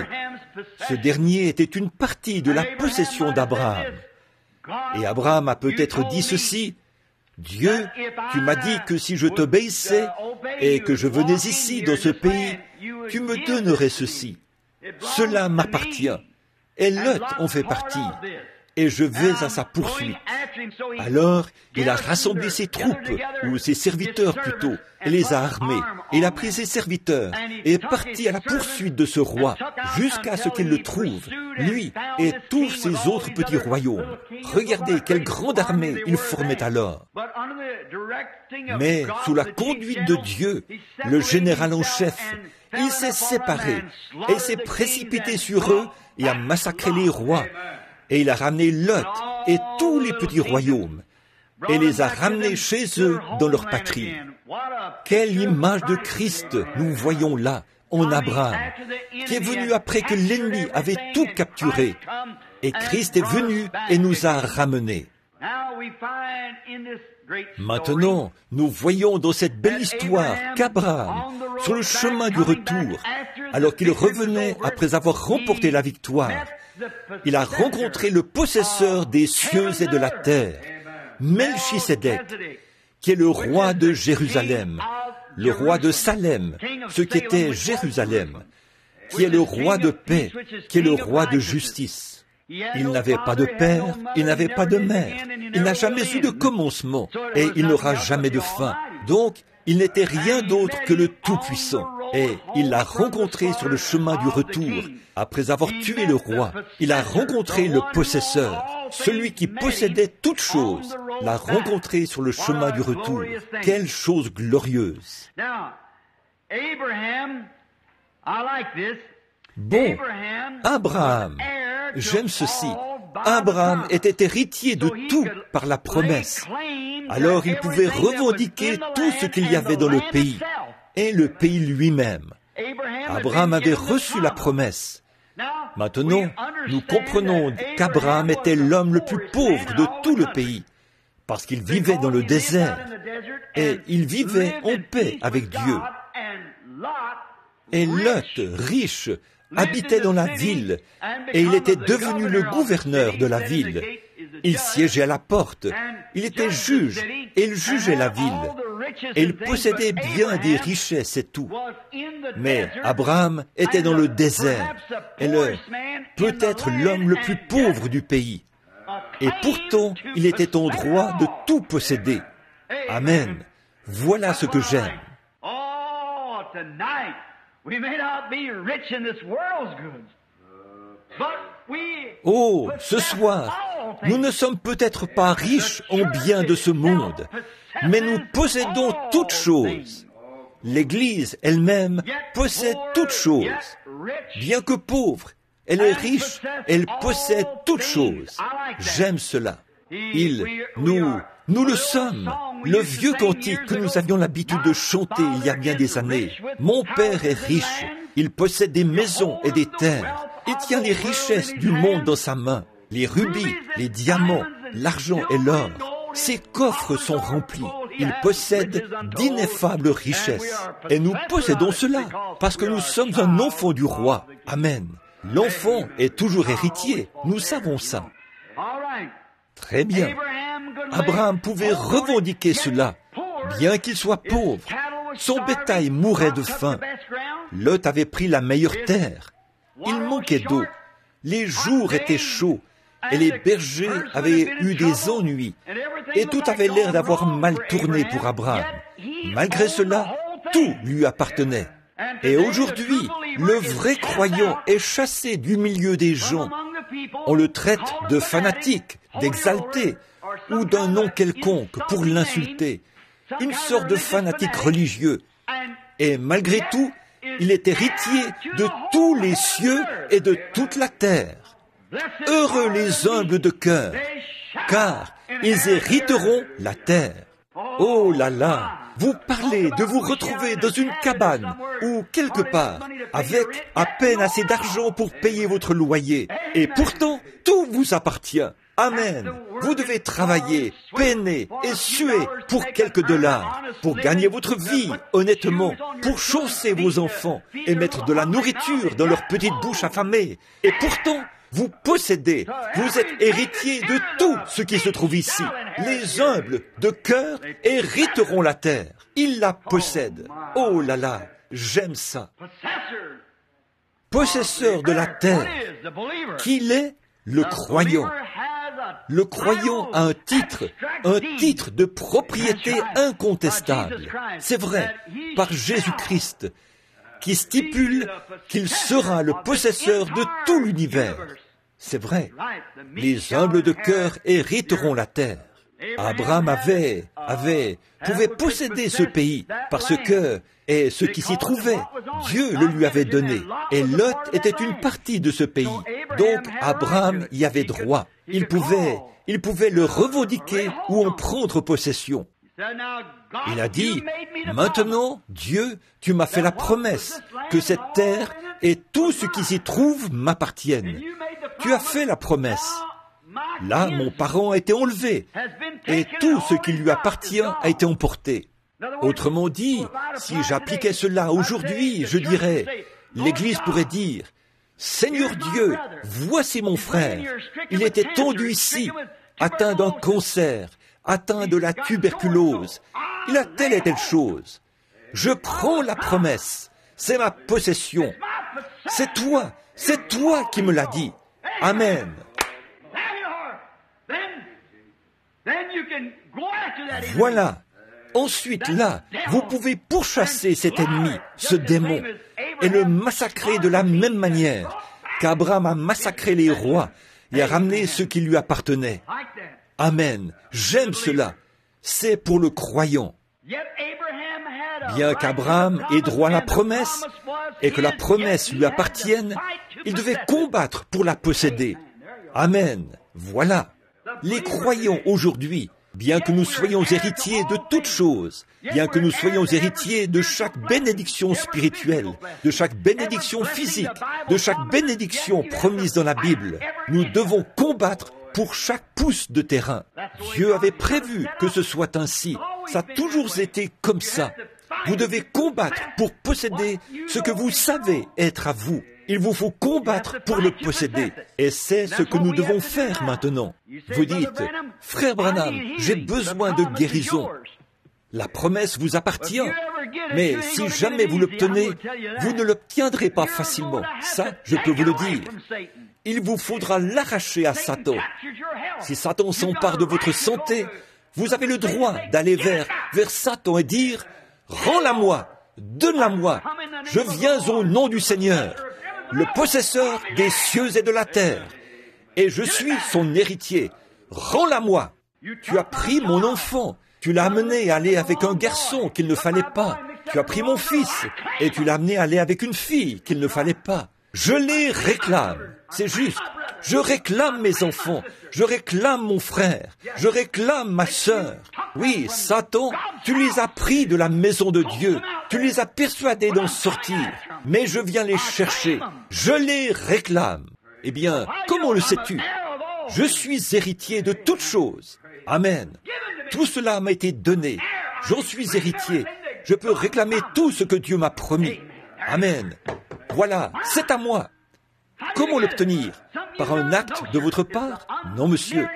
S1: ce dernier était une partie de la possession d'Abraham. Et Abraham a peut-être dit ceci, « Dieu, tu m'as dit que si je t'obéissais et que je venais ici dans ce pays, tu me donnerais ceci. Cela m'appartient. » Et Lot en fait partie. et je vais à sa poursuite. Alors, il a rassemblé ses troupes, ou ses serviteurs plutôt, et les a armés. Il a pris ses serviteurs et est parti à la poursuite de ce roi, jusqu'à ce qu'il le trouve, lui et tous ses autres petits royaumes. Regardez quelle grande armée il formait alors. Mais sous la conduite de Dieu, le général en chef, il s'est séparé et s'est précipité sur eux et a massacré les rois. Et il a ramené Lot et tous les petits royaumes et les a ramenés chez eux dans leur patrie. Quelle image de Christ nous voyons là, en Abraham, qui est venu après que l'ennemi avait tout capturé. Et Christ est venu et nous a ramenés. Maintenant, nous voyons dans cette belle histoire qu'Abraham, sur le chemin du retour, alors qu'il revenait après avoir remporté la victoire, il a rencontré le possesseur des cieux et de la terre, Melchisédek, qui est le roi de Jérusalem, le roi de Salem, ce qui était Jérusalem, qui est le roi de paix, qui est le roi de justice. Il n'avait pas de père, il n'avait pas de mère, il n'a jamais eu de commencement, et il n'aura jamais de fin. Donc, il n'était rien d'autre que le Tout-Puissant. Et il l'a rencontré sur le chemin du retour. Après avoir tué le roi, il a rencontré le possesseur, celui qui possédait toutes choses, l'a rencontré sur le chemin du retour. Quelle chose glorieuse! Bon, Abraham, j'aime ceci. Abraham était héritier de tout par la promesse. Alors il pouvait revendiquer tout ce qu'il y avait dans le pays, et le pays lui-même. Abraham avait reçu la promesse. Maintenant, nous comprenons qu'Abraham était l'homme le plus pauvre de tout le pays, parce qu'il vivait dans le désert, et il vivait en paix avec Dieu. Et Lot, riche, habitait dans la ville, et il était devenu le gouverneur de la ville. Il siégeait à la porte, il était juge, et il jugeait la ville. Et il possédait bien des richesses et tout. Mais Abraham était dans le désert, et peut-être l'homme le plus pauvre du pays. Et pourtant, il était en droit de tout posséder. Amen. Voilà ce que j'aime. Oh, ce soir, nous ne sommes peut-être pas riches en biens de ce monde, mais nous possédons toutes choses. L'Église elle-même possède toutes choses. Bien que pauvre, elle est riche, elle possède toutes choses. J'aime cela. Nous le sommes. Le vieux cantique que nous avions l'habitude de chanter il y a bien des années. Mon Père est riche. Il possède des maisons et des terres. Il tient les richesses du monde dans sa main. Les rubis, les diamants, l'argent et l'or. Ses coffres sont remplis. Il possède d'ineffables richesses. Et nous possédons cela parce que nous sommes un enfant du roi. Amen. L'enfant est toujours héritier. Nous savons ça. Très bien. Abraham pouvait revendiquer cela, bien qu'il soit pauvre. Son bétail mourait de faim. Lot avait pris la meilleure terre. Il manquait d'eau. Les jours étaient chauds et les bergers avaient eu des ennuis. Et tout avait l'air d'avoir mal tourné pour Abraham. Malgré cela, tout lui appartenait. Et aujourd'hui, le vrai croyant est chassé du milieu des gens. On le traite de fanatique, d'exalté, ou d'un nom quelconque pour l'insulter. Une sorte de fanatique religieux. Et malgré tout, il est héritier de tous les cieux et de toute la terre. Heureux les humbles de cœur, car ils hériteront la terre. Oh là là, vous parlez de vous retrouver dans une cabane ou quelque part, avec à peine assez d'argent pour payer votre loyer. Et pourtant, tout vous appartient. Amen. Vous devez travailler, peiner et suer pour quelques dollars, pour gagner votre vie honnêtement, pour chausser vos enfants et mettre de la nourriture dans leurs petites bouches affamées. Et pourtant, vous possédez, vous êtes héritier de tout ce qui se trouve ici. Les humbles de cœur hériteront la terre. Ils la possèdent. Oh là là, j'aime ça. Possesseur de la terre, qu'il est le croyant. Le croyant a un titre de propriété incontestable. C'est vrai, par Jésus-Christ, qui stipule qu'il sera le possesseur de tout l'univers. C'est vrai, les humbles de cœur hériteront la terre. Abraham pouvait posséder ce pays parce que, et ce qui s'y trouvait, Dieu le lui avait donné. Et Lot était une partie de ce pays. Donc Abraham y avait droit. Il pouvait le revendiquer ou en prendre possession. Il a dit, maintenant, Dieu, tu m'as fait la promesse que cette terre et tout ce qui s'y trouve m'appartiennent. Tu as fait la promesse. Là, mon parent a été enlevé et tout ce qui lui appartient a été emporté. Autrement dit, si j'appliquais cela aujourd'hui, je dirais, l'Église pourrait dire, Seigneur Dieu, voici mon frère. Il était tendu ici, atteint d'un cancer, atteint de la tuberculose. Il a telle et telle chose. Je prends la promesse. C'est ma possession. C'est toi qui me l'as dit. Amen. Voilà. Ensuite, là, vous pouvez pourchasser cet ennemi, ce démon, et le massacrer de la même manière qu'Abraham a massacré les rois et a ramené ce qui lui appartenait. Amen. J'aime cela. C'est pour le croyant. Bien qu'Abraham ait droit à la promesse et que la promesse lui appartienne, il devait combattre pour la posséder. Amen. Voilà. Les croyants aujourd'hui, bien que nous soyons héritiers de toutes choses, bien que nous soyons héritiers de chaque bénédiction spirituelle, de chaque bénédiction physique, de chaque bénédiction promise dans la Bible, nous devons combattre pour chaque pouce de terrain. Dieu avait prévu que ce soit ainsi. Ça a toujours été comme ça. Vous devez combattre pour posséder ce que vous savez être à vous. Il vous faut combattre pour le posséder. Et c'est ce que nous devons faire maintenant. Vous dites, Frère Branham, j'ai besoin de guérison. La promesse vous appartient. Mais si jamais vous l'obtenez, vous ne l'obtiendrez pas facilement. Ça, je peux vous le dire. Il vous faudra l'arracher à Satan. Si Satan s'empare de votre santé, vous avez le droit d'aller vers Satan et dire, rends-la-moi, donne-la-moi. Je viens au nom du Seigneur, le possesseur des cieux et de la terre, et je suis son héritier. Rends-la-moi. Tu as pris mon enfant, tu l'as amené à aller avec un garçon qu'il ne fallait pas. Tu as pris mon fils, et tu l'as amené à aller avec une fille qu'il ne fallait pas. Je les réclame. C'est juste. Je réclame mes enfants. Je réclame mon frère. Je réclame ma sœur. Oui, Satan, tu les as pris de la maison de Dieu. Tu les as persuadés d'en sortir. Mais je viens les chercher. Je les réclame. Eh bien, comment le sais-tu? Je suis héritier de toutes choses. Amen. Tout cela m'a été donné. J'en suis héritier. Je peux réclamer tout ce que Dieu m'a promis. Amen. Voilà, c'est à moi. Comment l'obtenir? Par un acte de votre part? Non, monsieur.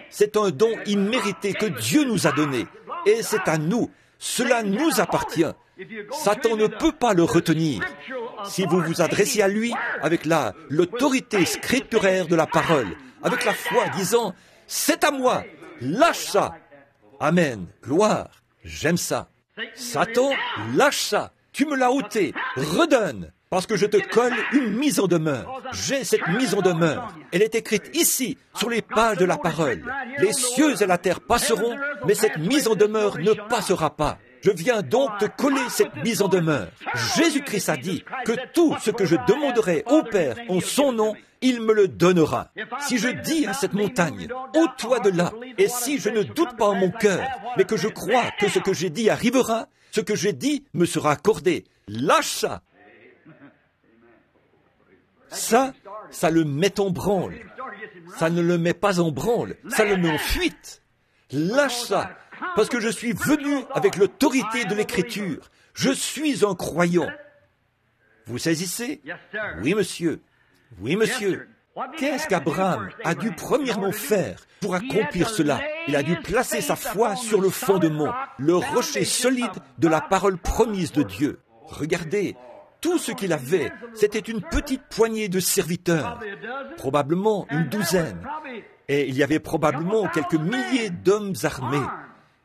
S1: C'est un don immérité que Dieu nous a donné. Et c'est à nous. Cela nous appartient. Satan ne peut pas le retenir. Si vous vous adressez à lui avec l'autorité scripturaire de la parole, avec la foi disant, c'est à moi, lâche ça. Amen. Gloire. J'aime ça. Satan, lâche ça. Tu me l'as ôté. Redonne. Parce que je te colle une mise en demeure. J'ai cette mise en demeure. Elle est écrite ici, sur les pages de la parole. Les cieux et la terre passeront, mais cette mise en demeure ne passera pas. Je viens donc te coller cette mise en demeure. Jésus-Christ a dit que tout ce que je demanderai au Père en son nom, il me le donnera. Si je dis à cette montagne, ôte-toi de là, et si je ne doute pas en mon cœur, mais que je crois que ce que j'ai dit arrivera, ce que j'ai dit me sera accordé. Lâche ça. Ça le met en branle. Ça ne le met pas en branle, ça le met en fuite. Lâche ça, parce que je suis venu avec l'autorité de l'Écriture. Je suis un croyant. Vous saisissez? Oui, monsieur. Oui, monsieur. Qu'est-ce qu'Abraham a dû premièrement faire pour accomplir cela? Il a dû placer sa foi sur le fondement, le rocher solide de la parole promise de Dieu. Regardez, tout ce qu'il avait, c'était une petite poignée de serviteurs, probablement une douzaine. Et il y avait probablement quelques milliers d'hommes armés.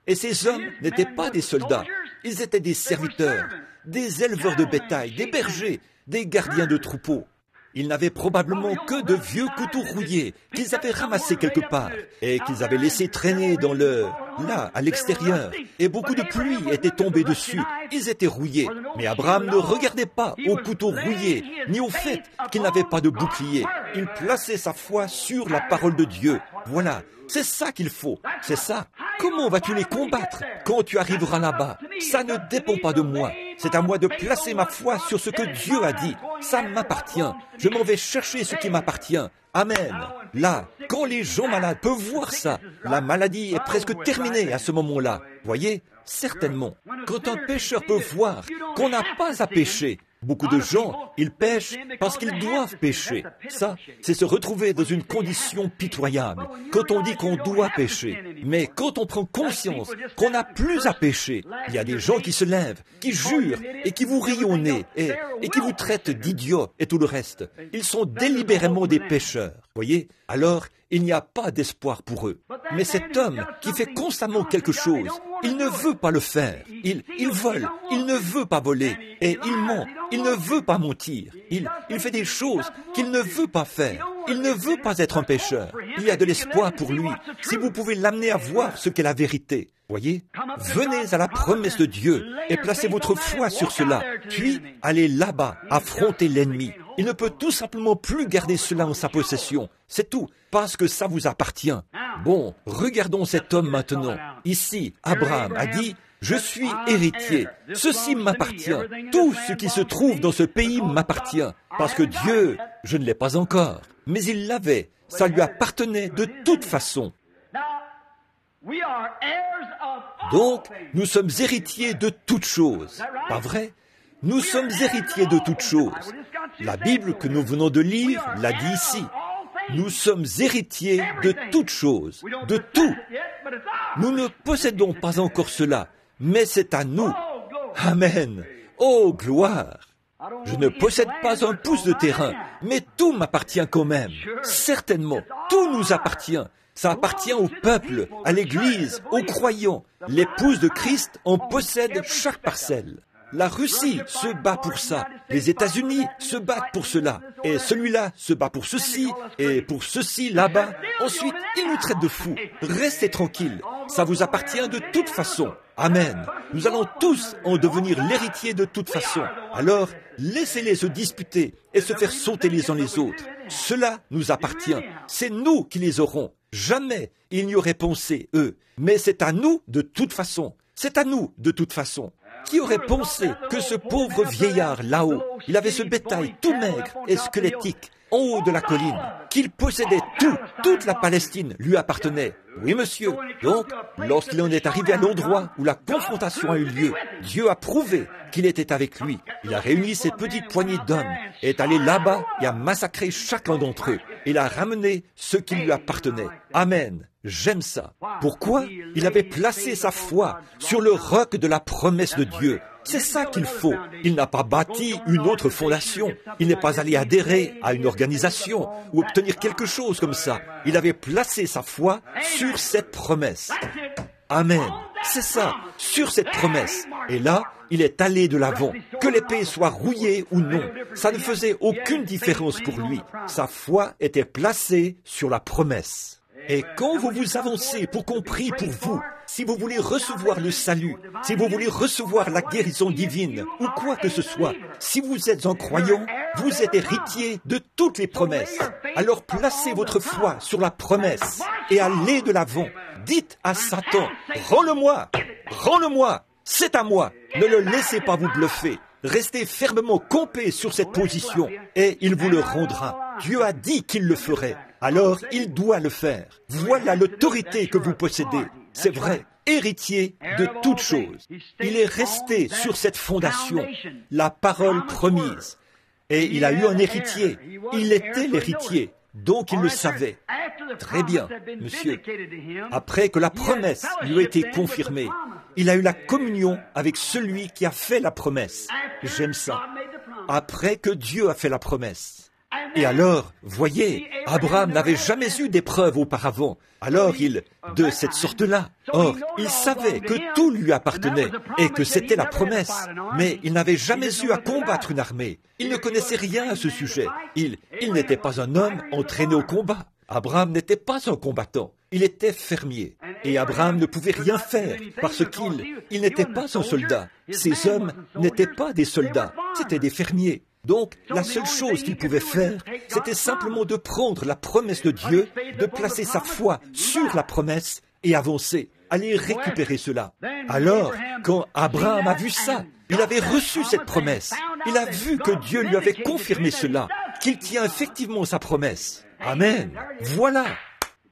S1: Et ces hommes n'étaient pas des soldats, ils étaient des serviteurs, des éleveurs de bétail, des bergers, des gardiens de troupeaux. Ils n'avaient probablement que de vieux couteaux rouillés qu'ils avaient ramassés quelque part et qu'ils avaient laissés traîner là, à l'extérieur. Et beaucoup de pluie était tombée dessus. Ils étaient rouillés. Mais Abraham ne regardait pas aux couteaux rouillés, ni au fait qu'il n'avait pas de bouclier. Il plaçait sa foi sur la parole de Dieu. Voilà, c'est ça qu'il faut, c'est ça. Comment vas-tu les combattre quand tu arriveras là-bas? Ça ne dépend pas de moi. C'est à moi de placer ma foi sur ce que Dieu a dit. Ça m'appartient. Je m'en vais chercher ce qui m'appartient. Amen. Là, quand les gens malades peuvent voir ça, la maladie est presque terminée à ce moment-là. Voyez? Certainement. Quand un pécheur peut voir qu'on n'a pas à pécher, beaucoup de gens, ils pêchent parce qu'ils doivent pécher. Ça, c'est se retrouver dans une condition pitoyable. Quand on dit qu'on doit pécher, mais quand on prend conscience qu'on n'a plus à pécher, il y a des gens qui se lèvent, qui jurent et qui vous rient au nez et qui vous traitent d'idiots et tout le reste. Ils sont délibérément des pécheurs. Voyez? Alors, il n'y a pas d'espoir pour eux. Mais cet homme qui fait constamment quelque chose, il ne veut pas le faire. Il vole, il ne veut pas voler. Et il ment, il ne veut pas mentir. Il fait des choses qu'il ne veut pas faire. Il ne veut pas être un pécheur. Il y a de l'espoir pour lui, si vous pouvez l'amener à voir ce qu'est la vérité. Voyez? Venez à la promesse de Dieu et placez votre foi sur cela. Puis, allez là-bas, affronter l'ennemi. Il ne peut tout simplement plus garder cela en sa possession. C'est tout, parce que ça vous appartient. Bon, regardons cet homme maintenant. Ici, Abraham a dit, « Je suis héritier. Ceci m'appartient. Tout ce qui se trouve dans ce pays m'appartient. Parce que Dieu, je ne l'ai pas encore. Mais il l'avait. Ça lui appartenait de toute façon. » Donc, nous sommes héritiers de toutes choses. Pas vrai? Nous sommes héritiers de toutes choses. La Bible que nous venons de lire l'a dit ici. Nous sommes héritiers de toutes choses, de tout. Nous ne possédons pas encore cela, mais c'est à nous. Amen. Oh, gloire. Je ne possède pas un pouce de terrain, mais tout m'appartient quand même. Certainement, tout nous appartient. Ça appartient au peuple, à l'Église, aux croyants. L'épouse de Christ en possède chaque parcelle. La Russie se bat pour ça. Les États-Unis se battent pour cela. Et celui-là se bat pour ceci, et pour ceci là-bas. Ensuite, il nous traite de fous. Restez tranquilles. Ça vous appartient de toute façon. Amen. Nous allons tous en devenir l'héritier de toute façon. Alors, laissez-les se disputer et se faire sauter les uns les autres. Cela nous appartient. C'est nous qui les aurons. Jamais ils n'y auraient pensé, eux. Mais c'est à nous de toute façon. C'est à nous de toute façon. Qui aurait pensé que ce pauvre vieillard là-haut, il avait ce bétail tout maigre et squelettique, en haut de la colline, qu'il possédait tout, toute la Palestine lui appartenait. Oui, monsieur. Donc, lorsqu'il en est arrivé à l'endroit où la confrontation a eu lieu, Dieu a prouvé qu'il était avec lui. Il a réuni cette petite poignée d'hommes, est allé là-bas et a massacré chacun d'entre eux. Il a ramené ce qui lui appartenait. Amen. J'aime ça. Pourquoi? Il avait placé sa foi sur le roc de la promesse de Dieu. C'est ça qu'il faut. Il n'a pas bâti une autre fondation. Il n'est pas allé adhérer à une organisation ou obtenir quelque chose comme ça. Il avait placé sa foi sur cette promesse. Amen. C'est ça, sur cette promesse. Et là, il est allé de l'avant. Que l'épée soit rouillée ou non, ça ne faisait aucune différence pour lui. Sa foi était placée sur la promesse. Et quand vous vous avancez pour qu'on prie pour vous, si vous voulez recevoir le salut, si vous voulez recevoir la guérison divine, ou quoi que ce soit, si vous êtes un croyant, vous êtes héritier de toutes les promesses. Alors placez votre foi sur la promesse et allez de l'avant. Dites à Satan, rends-le-moi, rends-le-moi, c'est à moi. Ne le laissez pas vous bluffer. Restez fermement campé sur cette position et il vous le rendra. Dieu a dit qu'il le ferait. Alors, il doit le faire. Voilà l'autorité que vous possédez. C'est vrai, héritier de toutes choses. Il est resté sur cette fondation, la parole promise. Et il a eu un héritier. Il était l'héritier. Donc il le savait. Très bien, monsieur. Après que la promesse lui a été confirmée, il a eu la communion avec celui qui a fait la promesse. J'aime ça. Après que Dieu a fait la promesse. Et alors, voyez, Abraham n'avait jamais eu d'épreuve auparavant. Alors de cette sorte-là. Or, il savait que tout lui appartenait et que c'était la promesse. Mais il n'avait jamais eu à combattre une armée. Il ne connaissait rien à ce sujet. Il n'était pas un homme entraîné au combat. Abraham n'était pas un combattant. Il était fermier. Et Abraham ne pouvait rien faire parce qu'il n'était pas un soldat. Ces hommes n'étaient pas des soldats, c'étaient des fermiers. Donc, la seule chose qu'il pouvait faire, c'était simplement de prendre la promesse de Dieu, de placer sa foi sur la promesse et avancer, aller récupérer cela. Alors, quand Abraham a vu ça, il avait reçu cette promesse. Il a vu que Dieu lui avait confirmé cela, qu'il tient effectivement sa promesse. Amen. Voilà.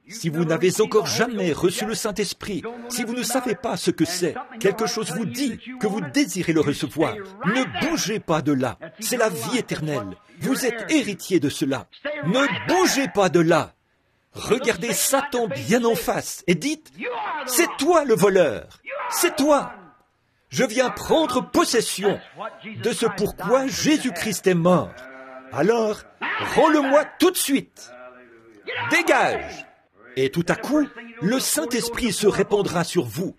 S1: Si vous n'avez encore jamais reçu le Saint-Esprit, si vous ne savez pas ce que c'est, quelque chose vous dit que vous désirez le recevoir, ne bougez pas de là. C'est la vie éternelle. Vous êtes héritier de cela. Ne bougez pas de là. Regardez Satan bien en face et dites, « C'est toi le voleur. C'est toi. Je viens prendre possession de ce pourquoi Jésus-Christ est mort. Alors, rends-le-moi tout de suite. Dégage. » Et tout à coup, le Saint-Esprit se répandra sur vous.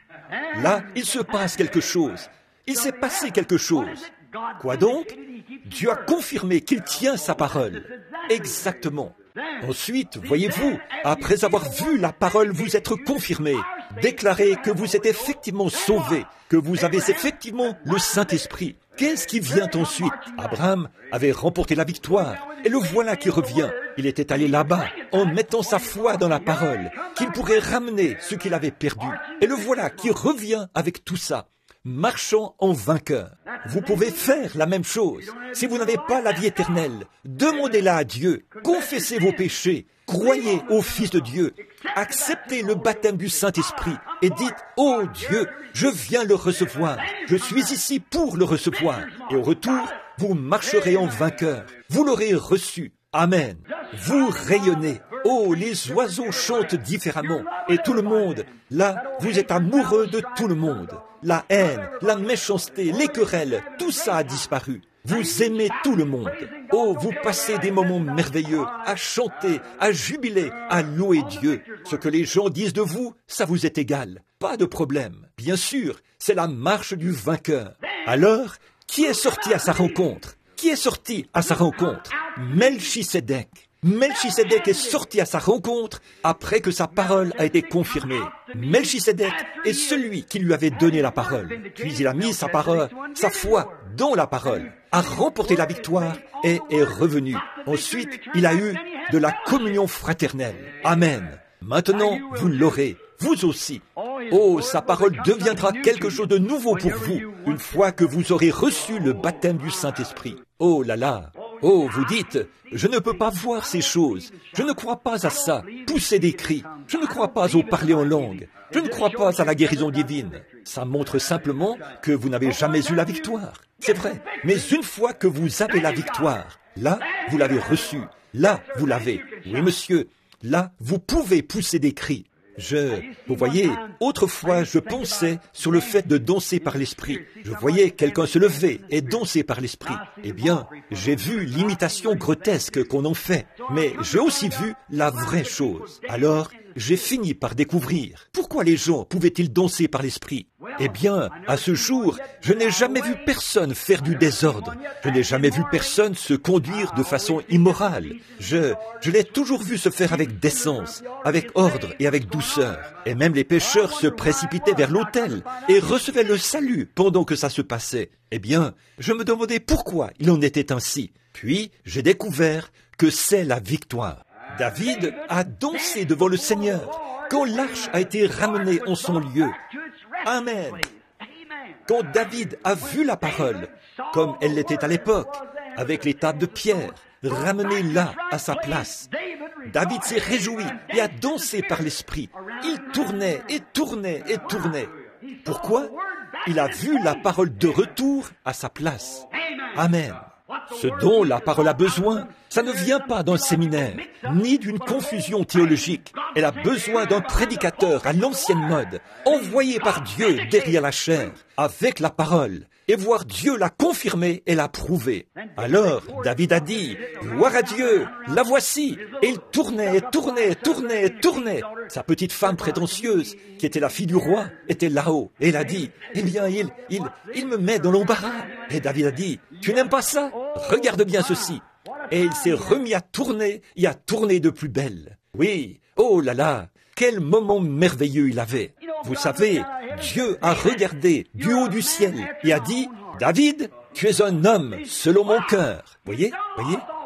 S1: Là, il se passe quelque chose. Il s'est passé quelque chose. Quoi donc? Dieu a confirmé qu'il tient sa parole. Exactement. Ensuite, voyez-vous, après avoir vu la parole vous être confirmée, déclarez que vous êtes effectivement sauvé, que vous avez effectivement le Saint-Esprit. Qu'est-ce qui vient ensuite? Abraham avait remporté la victoire, et le voilà qui revient. Il était allé là-bas, en mettant sa foi dans la parole, qu'il pourrait ramener ce qu'il avait perdu. Et le voilà qui revient avec tout ça, marchant en vainqueur. Vous pouvez faire la même chose. Si vous n'avez pas la vie éternelle, demandez-la à Dieu, confessez vos péchés, croyez au Fils de Dieu, acceptez le baptême du Saint-Esprit et dites « Oh Dieu, je viens le recevoir, je suis ici pour le recevoir. » Et au retour, vous marcherez en vainqueur. Vous l'aurez reçu. Amen. Vous rayonnez. Oh, les oiseaux chantent différemment. Et tout le monde, là, vous êtes amoureux de tout le monde. La haine, la méchanceté, les querelles, tout ça a disparu. Vous aimez tout le monde. Oh, vous passez des moments merveilleux à chanter, à jubiler, à louer Dieu. Ce que les gens disent de vous, ça vous est égal. Pas de problème. Bien sûr, c'est la marche du vainqueur. Alors, qui est sorti à sa rencontre? Qui est sorti à sa rencontre? Melchisédek. Melchisédek est sorti à sa rencontre après que sa parole a été confirmée. Melchisédek est celui qui lui avait donné la parole. Puis il a mis sa parole, sa foi dans la parole, a remporté la victoire et est revenu. Ensuite, il a eu de la communion fraternelle. Amen. Maintenant, vous l'aurez, vous aussi. Oh, sa parole deviendra quelque chose de nouveau pour vous, une fois que vous aurez reçu le baptême du Saint-Esprit. Oh là là. Oh, vous dites, je ne peux pas voir ces choses, je ne crois pas à ça, pousser des cris, je ne crois pas au parler en langue, je ne crois pas à la guérison divine. Ça montre simplement que vous n'avez jamais eu la victoire. C'est vrai, mais une fois que vous avez la victoire, là, vous l'avez reçue, là, vous l'avez. Oui, monsieur, là, vous pouvez pousser des cris. Vous voyez, autrefois, je pensais sur le fait de danser par l'esprit. Je voyais quelqu'un se lever et danser par l'esprit. Eh bien, j'ai vu l'imitation grotesque qu'on en fait, mais j'ai aussi vu la vraie chose. Alors, j'ai fini par découvrir pourquoi les gens pouvaient-ils danser par l'esprit. Eh bien, à ce jour, je n'ai jamais vu personne faire du désordre. Je n'ai jamais vu personne se conduire de façon immorale. Je l'ai toujours vu se faire avec décence, avec ordre et avec douceur. Et même les pécheurs se précipitaient vers l'autel et recevaient le salut pendant que ça se passait. Eh bien, je me demandais pourquoi il en était ainsi. Puis, j'ai découvert que c'est la victoire. David a dansé devant le Seigneur quand l'arche a été ramenée en son lieu. Amen. Quand David a vu la parole, comme elle l'était à l'époque, avec les tables de pierre, ramenées là, à sa place, David s'est réjoui et a dansé par l'esprit. Il tournait et tournait et tournait. Pourquoi? Il a vu la parole de retour à sa place. Amen. Ce dont la parole a besoin, ça ne vient pas d'un séminaire, ni d'une confusion théologique. Elle a besoin d'un prédicateur à l'ancienne mode, envoyé par Dieu derrière la chair, avec la parole, et voir Dieu l'a confirmer et l'a prouver. Alors David a dit, « Gloire à Dieu, la voici !» Et il tournait, tournait, tournait, tournait. Sa petite femme prétentieuse, qui était la fille du roi, était là-haut. Et il a dit, « Eh bien, il me met dans l'embarras. » Et David a dit, « Tu n'aimes pas ça? Regarde bien ceci. » Et il s'est remis à tourner et à tourner de plus belle. Oui, oh là là, quel moment merveilleux il avait. Vous savez, Dieu a regardé du haut du ciel et a dit, « David, tu es un homme selon mon cœur. » Voyez?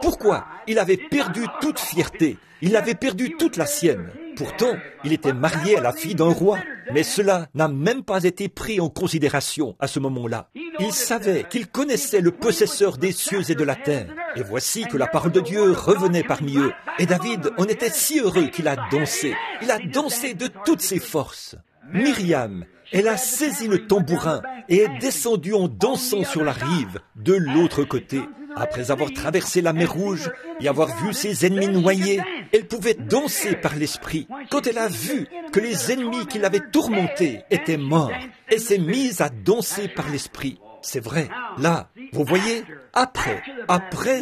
S1: Pourquoi? Il avait perdu toute fierté. Il avait perdu toute la sienne. Pourtant, il était marié à la fille d'un roi. Mais cela n'a même pas été pris en considération à ce moment-là. Il savait qu'il connaissait le possesseur des cieux et de la terre. Et voici que la parole de Dieu revenait parmi eux. Et David en était si heureux qu'il a dansé. Il a dansé de toutes ses forces. Myriam, elle a saisi le tambourin et est descendue en dansant sur la rive de l'autre côté. Après avoir traversé la mer Rouge et avoir vu ses ennemis noyés, elle pouvait danser par l'esprit. Quand elle a vu que les ennemis qui l'avaient tourmentée étaient morts, elle s'est mise à danser par l'esprit. C'est vrai, là, vous voyez, après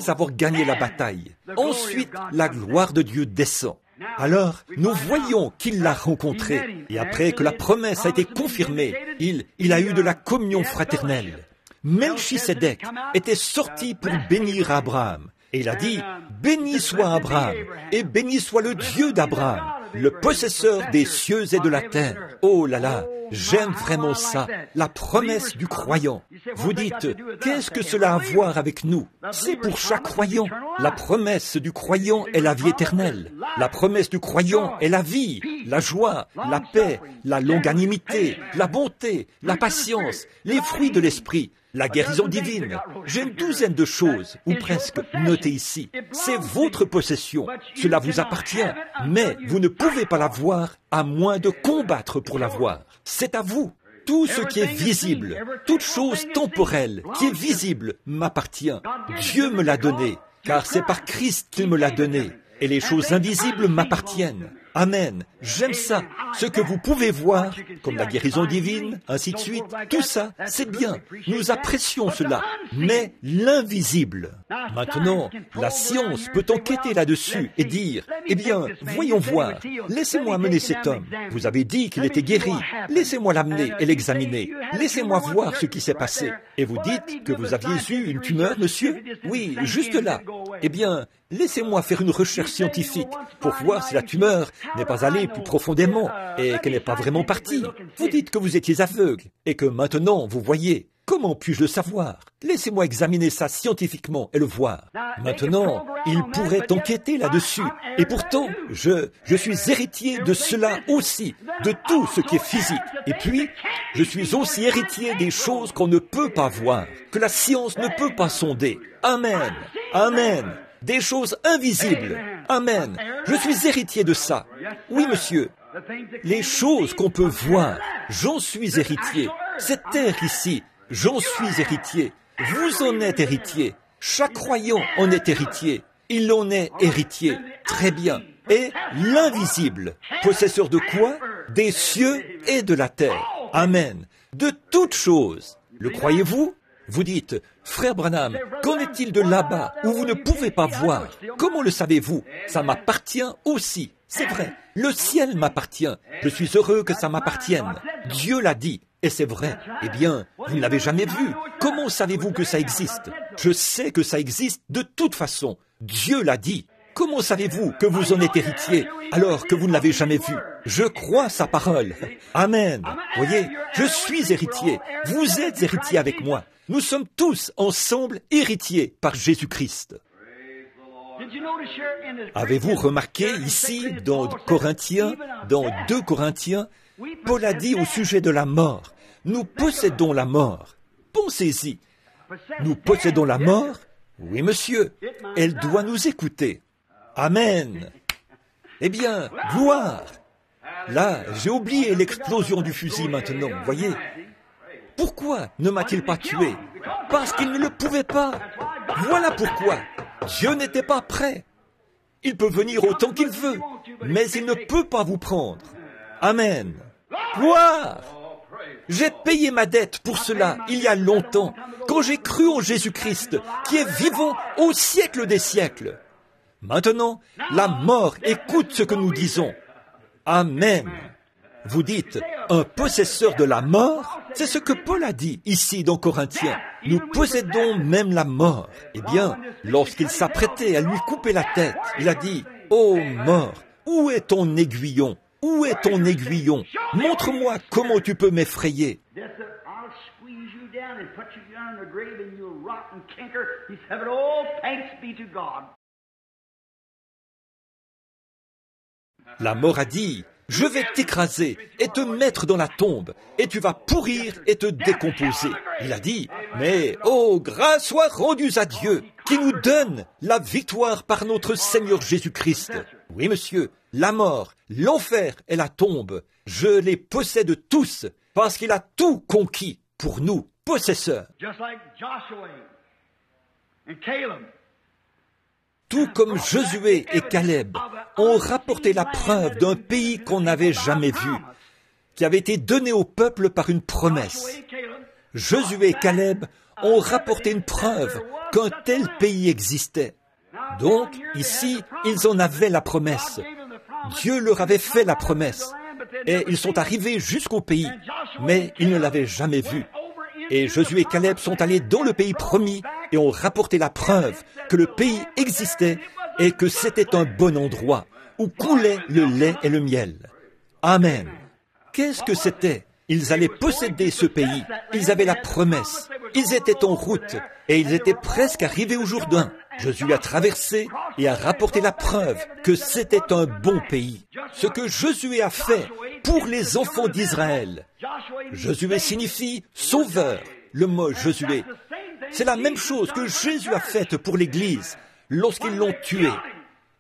S1: avoir gagné la bataille, ensuite la gloire de Dieu descend. Alors, nous voyons qu'il l'a rencontré, et après que la promesse a été confirmée, il a eu de la communion fraternelle. Melchisédek était sorti pour bénir Abraham. Et il a dit, « Béni soit Abraham, et béni soit le Dieu d'Abraham, le possesseur des cieux et de la terre. » Oh là là, j'aime vraiment ça, la promesse du croyant. Vous dites, qu'est-ce que cela a à voir avec nous? C'est pour chaque croyant. La promesse du croyant est la vie éternelle. La promesse du croyant est la vie, la joie, la paix, la longanimité, la bonté, la patience, les fruits de l'esprit. La guérison divine. J'ai une douzaine de choses, ou presque, notées ici. C'est votre possession. Cela vous appartient. Mais vous ne pouvez pas l'avoir à moins de combattre pour l'avoir. C'est à vous. Tout ce qui est visible, toute chose temporelle qui est visible m'appartient. Dieu me l'a donné, car c'est par Christ qu'il me l'a donné. Et les choses invisibles m'appartiennent. Amen. J'aime ça. Ce que vous pouvez voir, comme la guérison divine, ainsi de suite, tout ça, c'est bien. Nous apprécions cela. Mais l'invisible. Maintenant, la science peut enquêter là-dessus et dire, eh bien, voyons voir. Laissez-moi mener cet homme. Vous avez dit qu'il était guéri. Laissez-moi l'amener et l'examiner. Laissez-moi voir ce qui s'est passé. Et vous dites que vous aviez eu une tumeur, monsieur? Oui, juste là. Eh bien, laissez-moi faire une recherche scientifique pour voir si la tumeur n'est pas allée plus profondément et qu'elle n'est pas vraiment partie. Vous dites que vous étiez aveugle et que maintenant vous voyez. Comment puis-je le savoir? Laissez-moi examiner ça scientifiquement et le voir. Maintenant, il pourrait enquêter là-dessus. Et pourtant, je suis héritier de cela aussi, de tout ce qui est physique. Et puis, je suis aussi héritier des choses qu'on ne peut pas voir, que la science ne peut pas sonder. Amen. Amen. Des choses invisibles. Amen. Je suis héritier de ça. Oui, monsieur. Les choses qu'on peut voir, j'en suis héritier. Cette terre ici, j'en suis héritier. Vous en êtes héritier. Chaque croyant en est héritier. Il en est héritier. Très bien. Et l'invisible, possesseur de quoi? Des cieux et de la terre. Amen. De toutes choses. Le croyez-vous? Vous dites, frère Branham, qu'en est-il de là-bas où vous ne pouvez pas voir? Comment le savez-vous? Ça m'appartient aussi. C'est vrai. Le ciel m'appartient. Je suis heureux que ça m'appartienne. Dieu l'a dit. Et c'est vrai. Eh bien, vous ne l'avez jamais vu. Comment savez-vous que ça existe? Je sais que ça existe de toute façon. Dieu l'a dit. Comment savez-vous que vous en êtes héritier alors que vous ne l'avez jamais vu? Je crois sa parole. Amen. Voyez, je suis héritier. Vous êtes héritier avec moi. Nous sommes tous ensemble héritiers par Jésus-Christ. Avez-vous remarqué ici, dans Corinthiens, dans 2 Corinthiens, Paul a dit au sujet de la mort, nous possédons la mort. Pensez-y. Nous possédons la mort? Oui, monsieur. Elle doit nous écouter. Amen. Eh bien, gloire. Là, j'ai oublié l'explosion du fusil maintenant, voyez. Pourquoi ne m'a-t-il pas tué? Parce qu'il ne le pouvait pas. Voilà pourquoi. Dieu n'était pas prêt. Il peut venir autant qu'il veut, mais il ne peut pas vous prendre. Amen. Gloire. J'ai payé ma dette pour cela il y a longtemps, quand j'ai cru en Jésus-Christ, qui est vivant au siècle des siècles. Maintenant, la mort écoute ce que nous disons. Amen. Vous dites, un possesseur de la mort, c'est ce que Paul a dit ici dans Corinthiens. Nous possédons même la mort. Eh bien, lorsqu'il s'apprêtait à lui couper la tête, il a dit, « Ô mort, où est ton aiguillon? Où est ton aiguillon? Montre-moi comment tu peux m'effrayer. » La mort a dit, « Je vais t'écraser et te mettre dans la tombe, et tu vas pourrir et te décomposer. » Il a dit, « Mais, oh, grâce soit rendue à Dieu, qui nous donne la victoire par notre Seigneur Jésus-Christ. » Oui, monsieur, la mort, l'enfer et la tombe, je les possède tous, parce qu'il a tout conquis pour nous, possesseurs. Tout comme Josué et Caleb ont rapporté la preuve d'un pays qu'on n'avait jamais vu, qui avait été donné au peuple par une promesse. Josué et Caleb ont rapporté une preuve qu'un tel pays existait. Donc, ici, ils en avaient la promesse. Dieu leur avait fait la promesse. Et ils sont arrivés jusqu'au pays, mais ils ne l'avaient jamais vu. Et Josué et Caleb sont allés dans le pays promis et ont rapporté la preuve que le pays existait et que c'était un bon endroit où coulait le lait et le miel. Amen. Qu'est-ce que c'était? Ils allaient posséder ce pays. Ils avaient la promesse. Ils étaient en route et ils étaient presque arrivés au Jourdain. Josué a traversé et a rapporté la preuve que c'était un bon pays. Ce que Josué a fait pour les enfants d'Israël. Josué signifie sauveur, le mot Josué. C'est la même chose que Jésus a faite pour l'Église lorsqu'ils l'ont tué.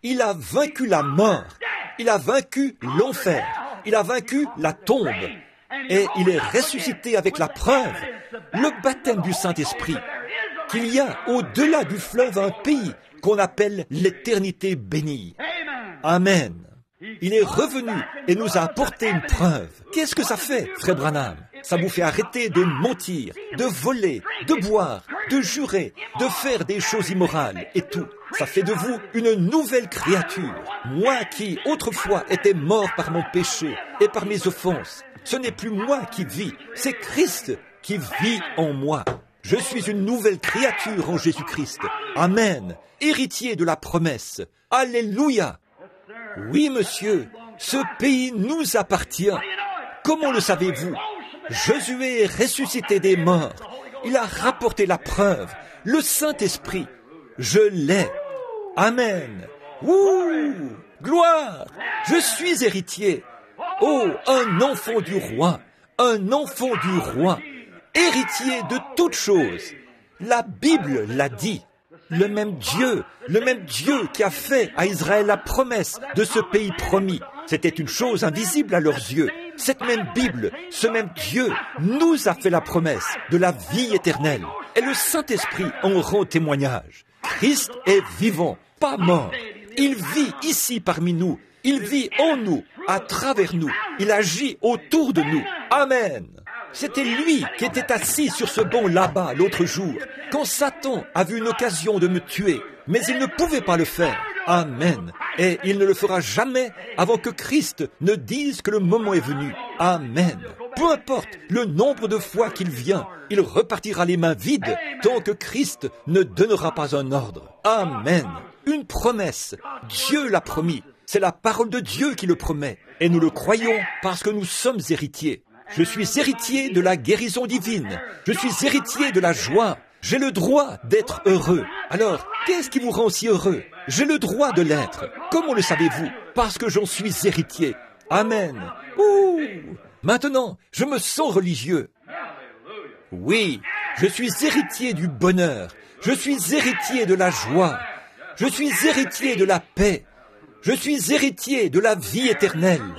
S1: Il a vaincu la mort, il a vaincu l'enfer, il a vaincu la tombe et il est ressuscité avec la preuve, le baptême du Saint-Esprit, qu'il y a au-delà du fleuve un pays qu'on appelle l'éternité bénie. Amen. Il est revenu et nous a apporté une preuve. Qu'est-ce que ça fait, frère Branham? Ça vous fait arrêter de mentir, de voler, de boire, de jurer, de faire des choses immorales et tout. Ça fait de vous une nouvelle créature. Moi qui, autrefois, étais mort par mon péché et par mes offenses, ce n'est plus moi qui vis, c'est Christ qui vit en moi. Je suis une nouvelle créature en Jésus-Christ. Amen. Héritier de la promesse. Alléluia. Oui, monsieur, ce pays nous appartient. Comment le savez-vous? Josué est ressuscité des morts. Il a rapporté la preuve, le Saint-Esprit. Je l'ai. Amen. Ouh, gloire. Je suis héritier. Oh, un enfant du roi. Un enfant du roi. Héritier de toutes choses. La Bible l'a dit. Le même Dieu qui a fait à Israël la promesse de ce pays promis. C'était une chose invisible à leurs yeux. Cette même Bible, ce même Dieu nous a fait la promesse de la vie éternelle. Et le Saint-Esprit en rend témoignage. Christ est vivant, pas mort. Il vit ici parmi nous. Il vit en nous, à travers nous. Il agit autour de nous. Amen. C'était lui qui était assis sur ce banc là-bas l'autre jour, quand Satan a vu une occasion de me tuer, mais il ne pouvait pas le faire. Amen. Et il ne le fera jamais avant que Christ ne dise que le moment est venu. Amen. Peu importe le nombre de fois qu'il vient, il repartira les mains vides tant que Christ ne donnera pas un ordre. Amen. Une promesse. Dieu l'a promis. C'est la parole de Dieu qui le promet. Et nous le croyons parce que nous sommes héritiers. Je suis héritier de la guérison divine. Je suis héritier de la joie. J'ai le droit d'être heureux. Alors, qu'est-ce qui vous rend si heureux? J'ai le droit de l'être. Comment le savez-vous? Parce que j'en suis héritier. Amen. Ouh! Maintenant, je me sens religieux. Oui, je suis héritier du bonheur. Je suis héritier de la joie. Je suis héritier de la paix. Je suis héritier de la vie éternelle.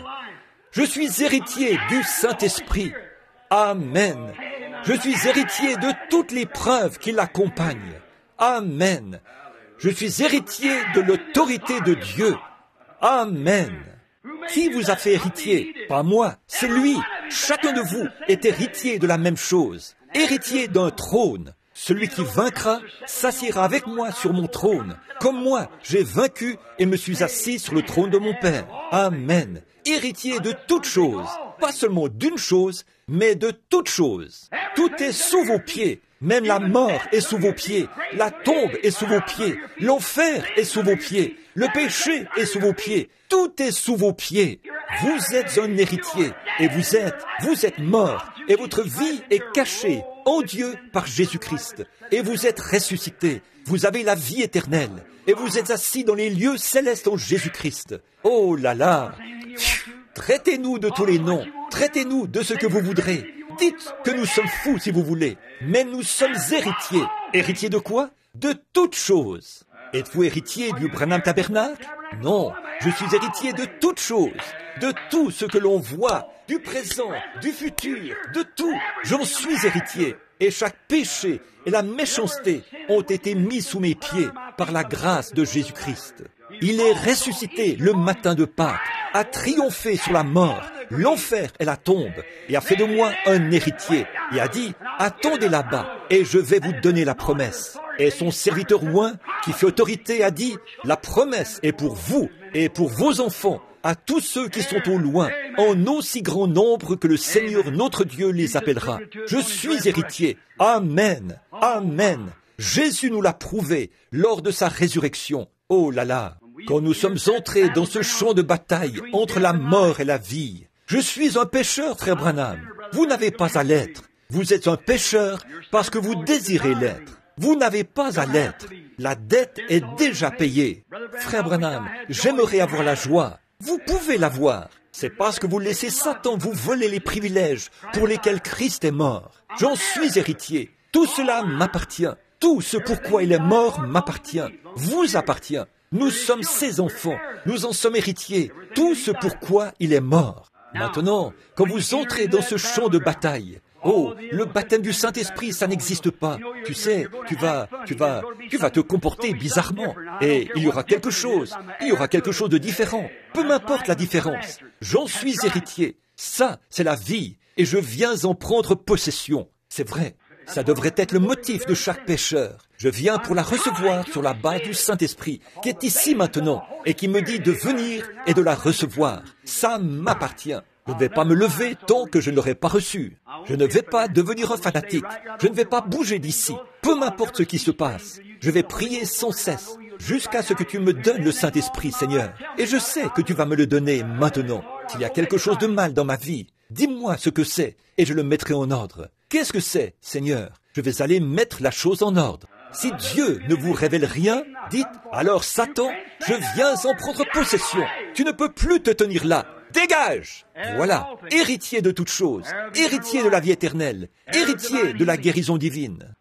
S1: Je suis héritier du Saint-Esprit. Amen. Je suis héritier de toutes les preuves qui l'accompagnent. Amen. Je suis héritier de l'autorité de Dieu. Amen. Qui vous a fait héritier? Pas moi, c'est lui. Chacun de vous est héritier de la même chose, héritier d'un trône. Celui qui vaincra s'assiera avec moi sur mon trône, comme moi j'ai vaincu et me suis assis sur le trône de mon Père. Amen. Héritier de toutes choses, pas seulement d'une chose, mais de toutes choses. Tout est sous vos pieds. Même la mort est sous vos pieds, la tombe est sous vos pieds, l'enfer est sous vos pieds, le péché est sous vos pieds, tout est sous vos pieds. Vous êtes un héritier et vous êtes mort et votre vie est cachée en Dieu par Jésus-Christ et vous êtes ressuscité. Vous avez la vie éternelle et vous êtes assis dans les lieux célestes en Jésus-Christ. Oh là là! Traitez-nous de tous les noms, traitez-nous de ce que vous voudrez. Dites que nous sommes fous si vous voulez, mais nous sommes héritiers. Héritiers de quoi? De toutes choses. Êtes-vous héritier du Branham Tabernacle? Non, je suis héritier de toutes choses, de tout ce que l'on voit, du présent, du futur, de tout. J'en suis héritier. Et chaque péché et la méchanceté ont été mis sous mes pieds par la grâce de Jésus-Christ. Il est ressuscité le matin de Pâques, a triomphé sur la mort, l'enfer et la tombe, et a fait de moi un héritier, et a dit, attendez là-bas, et je vais vous donner la promesse. Et son serviteur oint, qui fait autorité, a dit, la promesse est pour vous et pour vos enfants, à tous ceux qui sont au loin, en aussi grand nombre que le Seigneur notre Dieu les appellera. Je suis héritier. Amen. Amen. Jésus nous l'a prouvé lors de sa résurrection. Oh là là! Quand nous sommes entrés dans ce champ de bataille entre la mort et la vie, je suis un pécheur, frère Branham. Vous n'avez pas à l'être. Vous êtes un pécheur parce que vous désirez l'être. Vous n'avez pas à l'être. La dette est déjà payée. Frère Branham, j'aimerais avoir la joie. Vous pouvez l'avoir. C'est parce que vous laissez Satan vous voler les privilèges pour lesquels Christ est mort. J'en suis héritier. Tout cela m'appartient. Tout ce pourquoi il est mort m'appartient. Vous appartient. Nous sommes ses enfants. Nous en sommes héritiers. Tout ce pourquoi il est mort. Maintenant, quand vous entrez dans ce champ de bataille, oh, le baptême du Saint-Esprit, ça n'existe pas. Tu sais, tu vas te comporter bizarrement. Et il y aura quelque chose de différent. Peu m'importe la différence. J'en suis héritier. Ça, c'est la vie. Et je viens en prendre possession. C'est vrai. Ça devrait être le motif de chaque pécheur. Je viens pour la recevoir sur la base du Saint-Esprit, qui est ici maintenant, et qui me dit de venir et de la recevoir. Ça m'appartient. Je ne vais pas me lever tant que je ne l'aurai pas reçu. Je ne vais pas devenir un fanatique. Je ne vais pas bouger d'ici. Peu m'importe ce qui se passe. Je vais prier sans cesse, jusqu'à ce que tu me donnes le Saint-Esprit, Seigneur. Et je sais que tu vas me le donner maintenant. S'il y a quelque chose de mal dans ma vie, dis-moi ce que c'est, et je le mettrai en ordre. Qu'est-ce que c'est, Seigneur? Je vais aller mettre la chose en ordre. Si Dieu ne vous révèle rien, dites, alors Satan, je viens en prendre possession. Tu ne peux plus te tenir là. Dégage! Voilà, héritier de toutes choses, héritier de la vie éternelle, héritier de la guérison divine.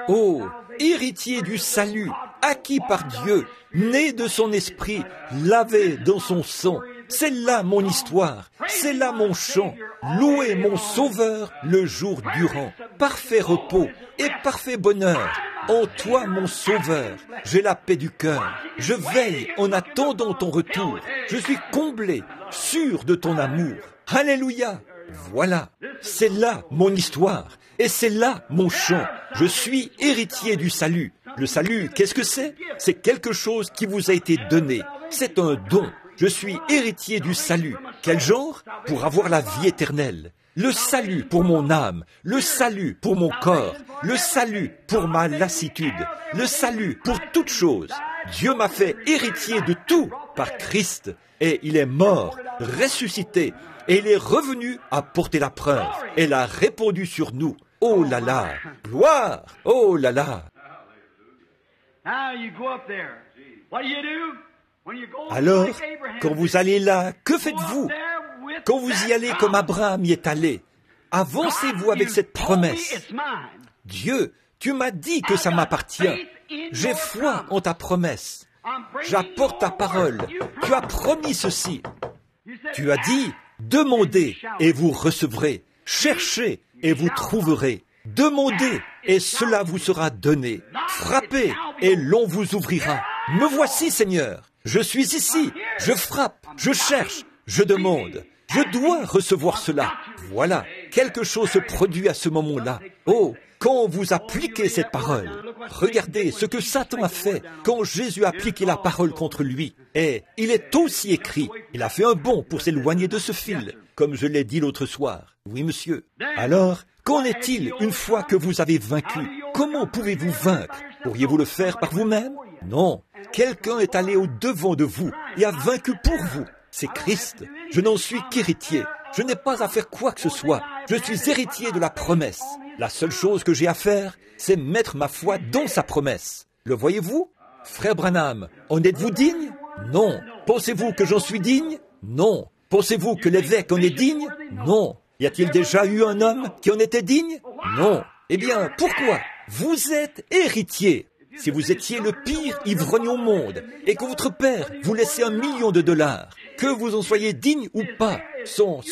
S1: Oh, héritier du salut, acquis par Dieu, né de son esprit, lavé dans son sang. C'est là mon histoire, c'est là mon chant. Louez mon Sauveur le jour durant. Parfait repos et parfait bonheur. En toi, mon Sauveur, j'ai la paix du cœur. Je veille en attendant ton retour. Je suis comblé, sûr de ton amour. Alléluia! Voilà, c'est là mon histoire et c'est là mon chant. Je suis héritier du salut. Le salut, qu'est-ce que c'est? C'est quelque chose qui vous a été donné. C'est un don. Je suis héritier du salut. Quel genre? Pour avoir la vie éternelle. Le salut pour mon âme, le salut pour mon corps, le salut pour ma lassitude, le salut pour toute chose. Dieu m'a fait héritier de tout par Christ, et il est mort, ressuscité, et il est revenu à porter la preuve. Et l'a répandu sur nous. Oh là là! Gloire! Oh là là! Alors, quand vous allez là, que faites-vous? Quand vous y allez comme Abraham y est allé, avancez-vous avec cette promesse. Dieu, tu m'as dit que ça m'appartient. J'ai foi en ta promesse. J'apporte ta parole. Tu as promis ceci. Tu as dit, demandez et vous recevrez. Cherchez et vous trouverez. Demandez et cela vous sera donné. Frappez et l'on vous ouvrira. Me voici, Seigneur. Je suis ici. Je frappe. Je cherche. Je demande. Je dois recevoir cela. Voilà, quelque chose se produit à ce moment-là. Oh, quand vous appliquez cette parole, regardez ce que Satan a fait quand Jésus a appliqué la parole contre lui. Et il est aussi écrit, il a fait un bond pour s'éloigner de ce fil, comme je l'ai dit l'autre soir. Oui, monsieur. Alors, qu'en est-il une fois que vous avez vaincu? Comment pouvez-vous vaincre? Pourriez-vous le faire par vous-même? Non. Quelqu'un est allé au-devant de vous et a vaincu pour vous. C'est Christ. Je n'en suis qu'héritier. Je n'ai pas à faire quoi que ce soit. Je suis héritier de la promesse. La seule chose que j'ai à faire, c'est mettre ma foi dans sa promesse. Le voyez-vous? Frère Branham, en êtes-vous digne? Non. Pensez-vous que j'en suis digne? Non. Pensez-vous que l'évêque en est digne? Non. Y a-t-il déjà eu un homme qui en était digne? Non. Eh bien, pourquoi? Vous êtes héritier. Si vous étiez le pire ivrogne au monde et que votre père vous laissait $1 million, que vous en soyez digne ou pas, son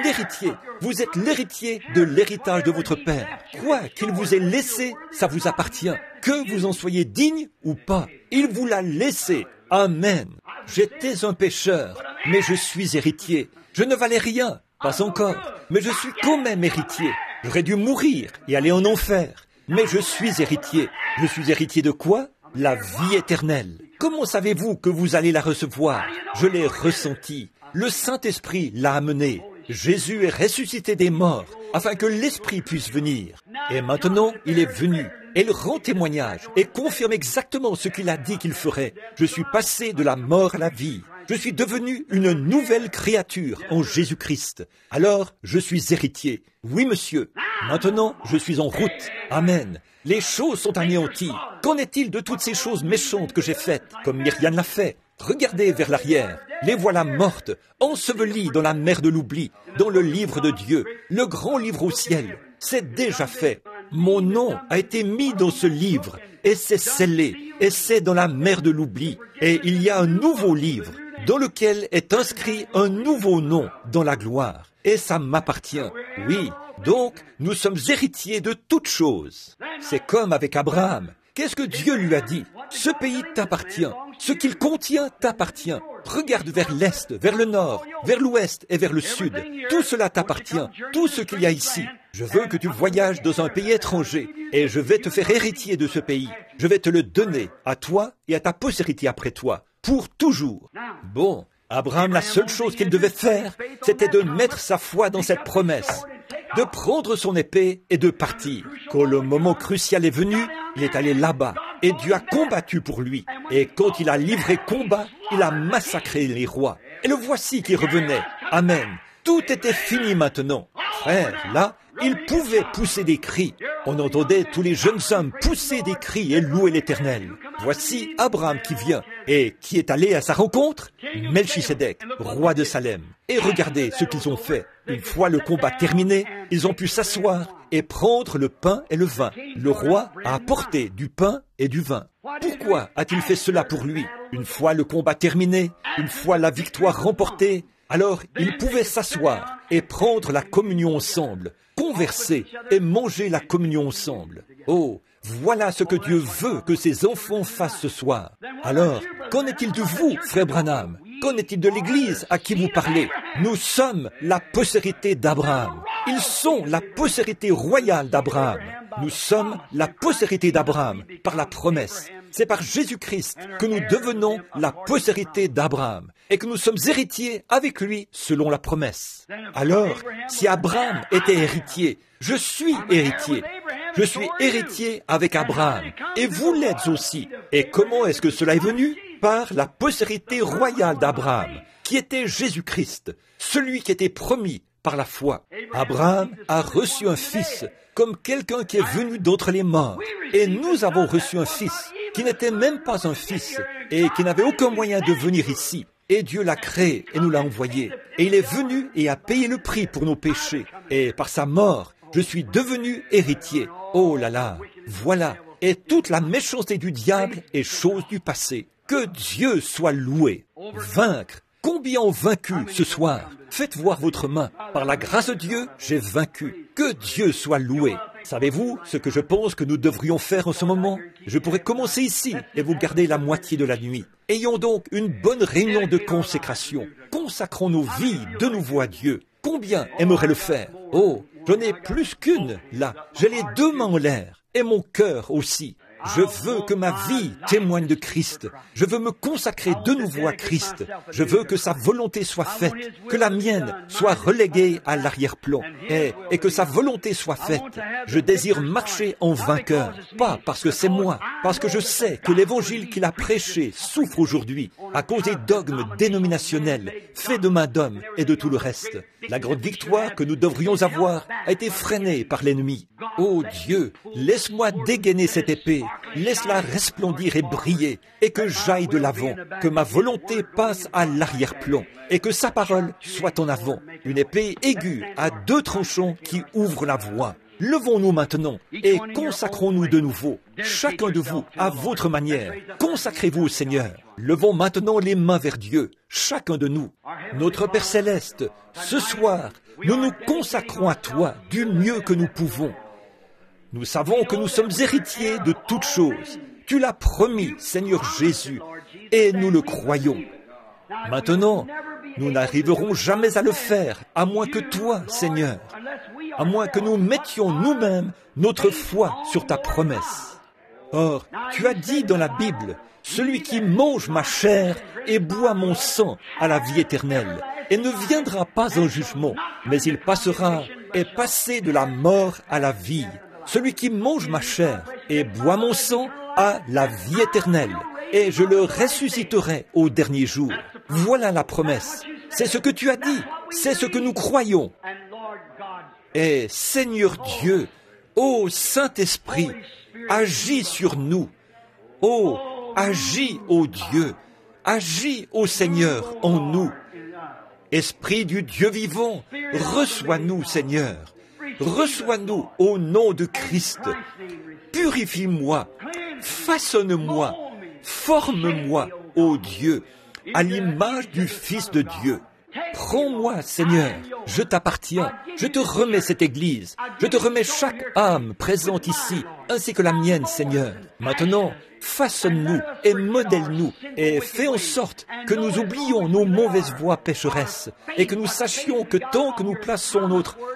S1: héritier, vous êtes l'héritier de l'héritage de votre père. Quoi qu'il vous ait laissé, ça vous appartient. Que vous en soyez digne ou pas, il vous l'a laissé. Amen. J'étais un pécheur, mais je suis héritier. Je ne valais rien, pas encore, mais je suis quand même héritier. J'aurais dû mourir et aller en enfer. Mais je suis héritier. Je suis héritier de quoi? La vie éternelle. Comment savez-vous que vous allez la recevoir? Je l'ai ressenti. Le Saint-Esprit l'a amené. Jésus est ressuscité des morts, afin que l'Esprit puisse venir. Et maintenant, il est venu. Et il rend témoignage et confirme exactement ce qu'il a dit qu'il ferait. Je suis passé de la mort à la vie. Je suis devenu une nouvelle créature en Jésus-Christ. Alors, je suis héritier. Oui, monsieur. Maintenant, je suis en route. Amen. Les choses sont anéanties. Qu'en est-il de toutes ces choses méchantes que j'ai faites, comme Myriam l'a fait? Regardez vers l'arrière. Les voilà mortes, ensevelies dans la mer de l'oubli, dans le livre de Dieu, le grand livre au ciel. C'est déjà fait. Mon nom a été mis dans ce livre, et c'est scellé, et c'est dans la mer de l'oubli. Et il y a un nouveau livre, dans lequel est inscrit un nouveau nom dans la gloire. Et ça m'appartient. Oui, donc nous sommes héritiers de toutes choses. C'est comme avec Abraham. Qu'est-ce que Dieu lui a dit? Ce pays t'appartient. Ce qu'il contient t'appartient. Regarde vers l'est, vers le nord, vers l'ouest et vers le sud. Tout cela t'appartient. Tout ce qu'il y a ici. Je veux que tu voyages dans un pays étranger et je vais te faire héritier de ce pays. Je vais te le donner à toi et à ta postérité après toi, pour toujours. Bon, Abraham, la seule chose qu'il devait faire, c'était de mettre sa foi dans cette promesse, de prendre son épée et de partir. Quand le moment crucial est venu, il est allé là-bas et Dieu a combattu pour lui. Et quand il a livré combat, il a massacré les rois. Et le voici qui revenait. Amen. Tout était fini maintenant. Frère, là, il pouvait pousser des cris. On entendait tous les jeunes hommes pousser des cris et louer l'Éternel. Voici Abraham qui vient. Et qui est allé à sa rencontre? Melchisédek, roi de Salem. Et regardez ce qu'ils ont fait. Une fois le combat terminé, ils ont pu s'asseoir et prendre le pain et le vin. Le roi a apporté du pain et du vin. Pourquoi a-t-il fait cela pour lui? Une fois le combat terminé, une fois la victoire remportée, alors ils pouvaient s'asseoir et prendre la communion ensemble, converser et manger la communion ensemble. Oh, voilà ce que Dieu veut que ses enfants fassent ce soir. Alors, qu'en est-il de vous, frère Branham? Qu'en est-il de l'Église à qui vous parlez? Nous sommes la postérité d'Abraham. Ils sont la postérité royale d'Abraham. Nous sommes la postérité d'Abraham par la promesse. C'est par Jésus-Christ que nous devenons la postérité d'Abraham et que nous sommes héritiers avec lui selon la promesse. Alors, si Abraham était héritier, je suis héritier. Je suis héritier avec Abraham et vous l'êtes aussi. Et comment est-ce que cela est venu? Par la postérité royale d'Abraham, qui était Jésus-Christ, celui qui était promis par la foi. Abraham a reçu un fils, comme quelqu'un qui est venu d'entre les morts. Et nous avons reçu un fils, qui n'était même pas un fils, et qui n'avait aucun moyen de venir ici. Et Dieu l'a créé et nous l'a envoyé. Et il est venu et a payé le prix pour nos péchés. Et par sa mort, je suis devenu héritier. Oh là là, voilà. Et toute la méchanceté du diable est chose du passé. Que Dieu soit loué. Vaincre. Combien ont vaincu ce soir? Faites voir votre main. Par la grâce de Dieu, j'ai vaincu. Que Dieu soit loué. Savez-vous ce que je pense que nous devrions faire en ce moment? Je pourrais commencer ici et vous garder la moitié de la nuit. Ayons donc une bonne réunion de consécration. Consacrons nos vies de nouveau à Dieu. Combien aimeraient le faire? Oh, je n'ai plus qu'une, là. J'ai les deux mains en l'air, et mon cœur aussi. Je veux que ma vie témoigne de Christ. Je veux me consacrer de nouveau à Christ. Je veux que sa volonté soit faite, que la mienne soit reléguée à l'arrière-plan et que sa volonté soit faite. Je désire marcher en vainqueur, pas parce que c'est moi, parce que je sais que l'évangile qu'il a prêché souffre aujourd'hui à cause des dogmes dénominationnels, faits de main d'homme et de tout le reste. La grande victoire que nous devrions avoir a été freinée par l'ennemi. Ô Dieu, laisse-moi dégainer cette épée, laisse-la resplendir et briller, et que j'aille de l'avant, que ma volonté passe à l'arrière-plan, et que sa parole soit en avant, une épée aiguë à deux tranchants qui ouvre la voie. Levons-nous maintenant et consacrons-nous de nouveau, chacun de vous à votre manière. Consacrez-vous au Seigneur. Levons maintenant les mains vers Dieu, chacun de nous. Notre Père Céleste, ce soir, nous nous consacrons à toi du mieux que nous pouvons. Nous savons que nous sommes héritiers de toutes choses. Tu l'as promis, Seigneur Jésus, et nous le croyons. Maintenant, nous n'arriverons jamais à le faire, à moins que toi, Seigneur, à moins que nous mettions nous-mêmes notre foi sur ta promesse. Or, tu as dit dans la Bible, « Celui qui mange ma chair et boit mon sang à la vie éternelle, et ne viendra pas en jugement, mais il passera et passé de la mort à la vie. Celui qui mange ma chair et boit mon sang a la vie éternelle, et je le ressusciterai au dernier jour. » Voilà la promesse. C'est ce que tu as dit. C'est ce que nous croyons. Et Seigneur Dieu, ô Saint-Esprit, agis sur nous. Oh, agis, ô Dieu. Agis, ô Seigneur, en nous. Esprit du Dieu vivant, reçois-nous, Seigneur. Reçois-nous au nom de Christ. Purifie-moi, façonne-moi, forme-moi, ô Dieu, à l'image du Fils de Dieu. Prends-moi, Seigneur, je t'appartiens, je te remets cette Église, je te remets chaque âme présente ici, ainsi que la mienne, Seigneur. Maintenant, façonne-nous et modèle-nous et fais en sorte que nous oublions nos mauvaises voies pécheresses et que nous sachions que tant que nous plaçons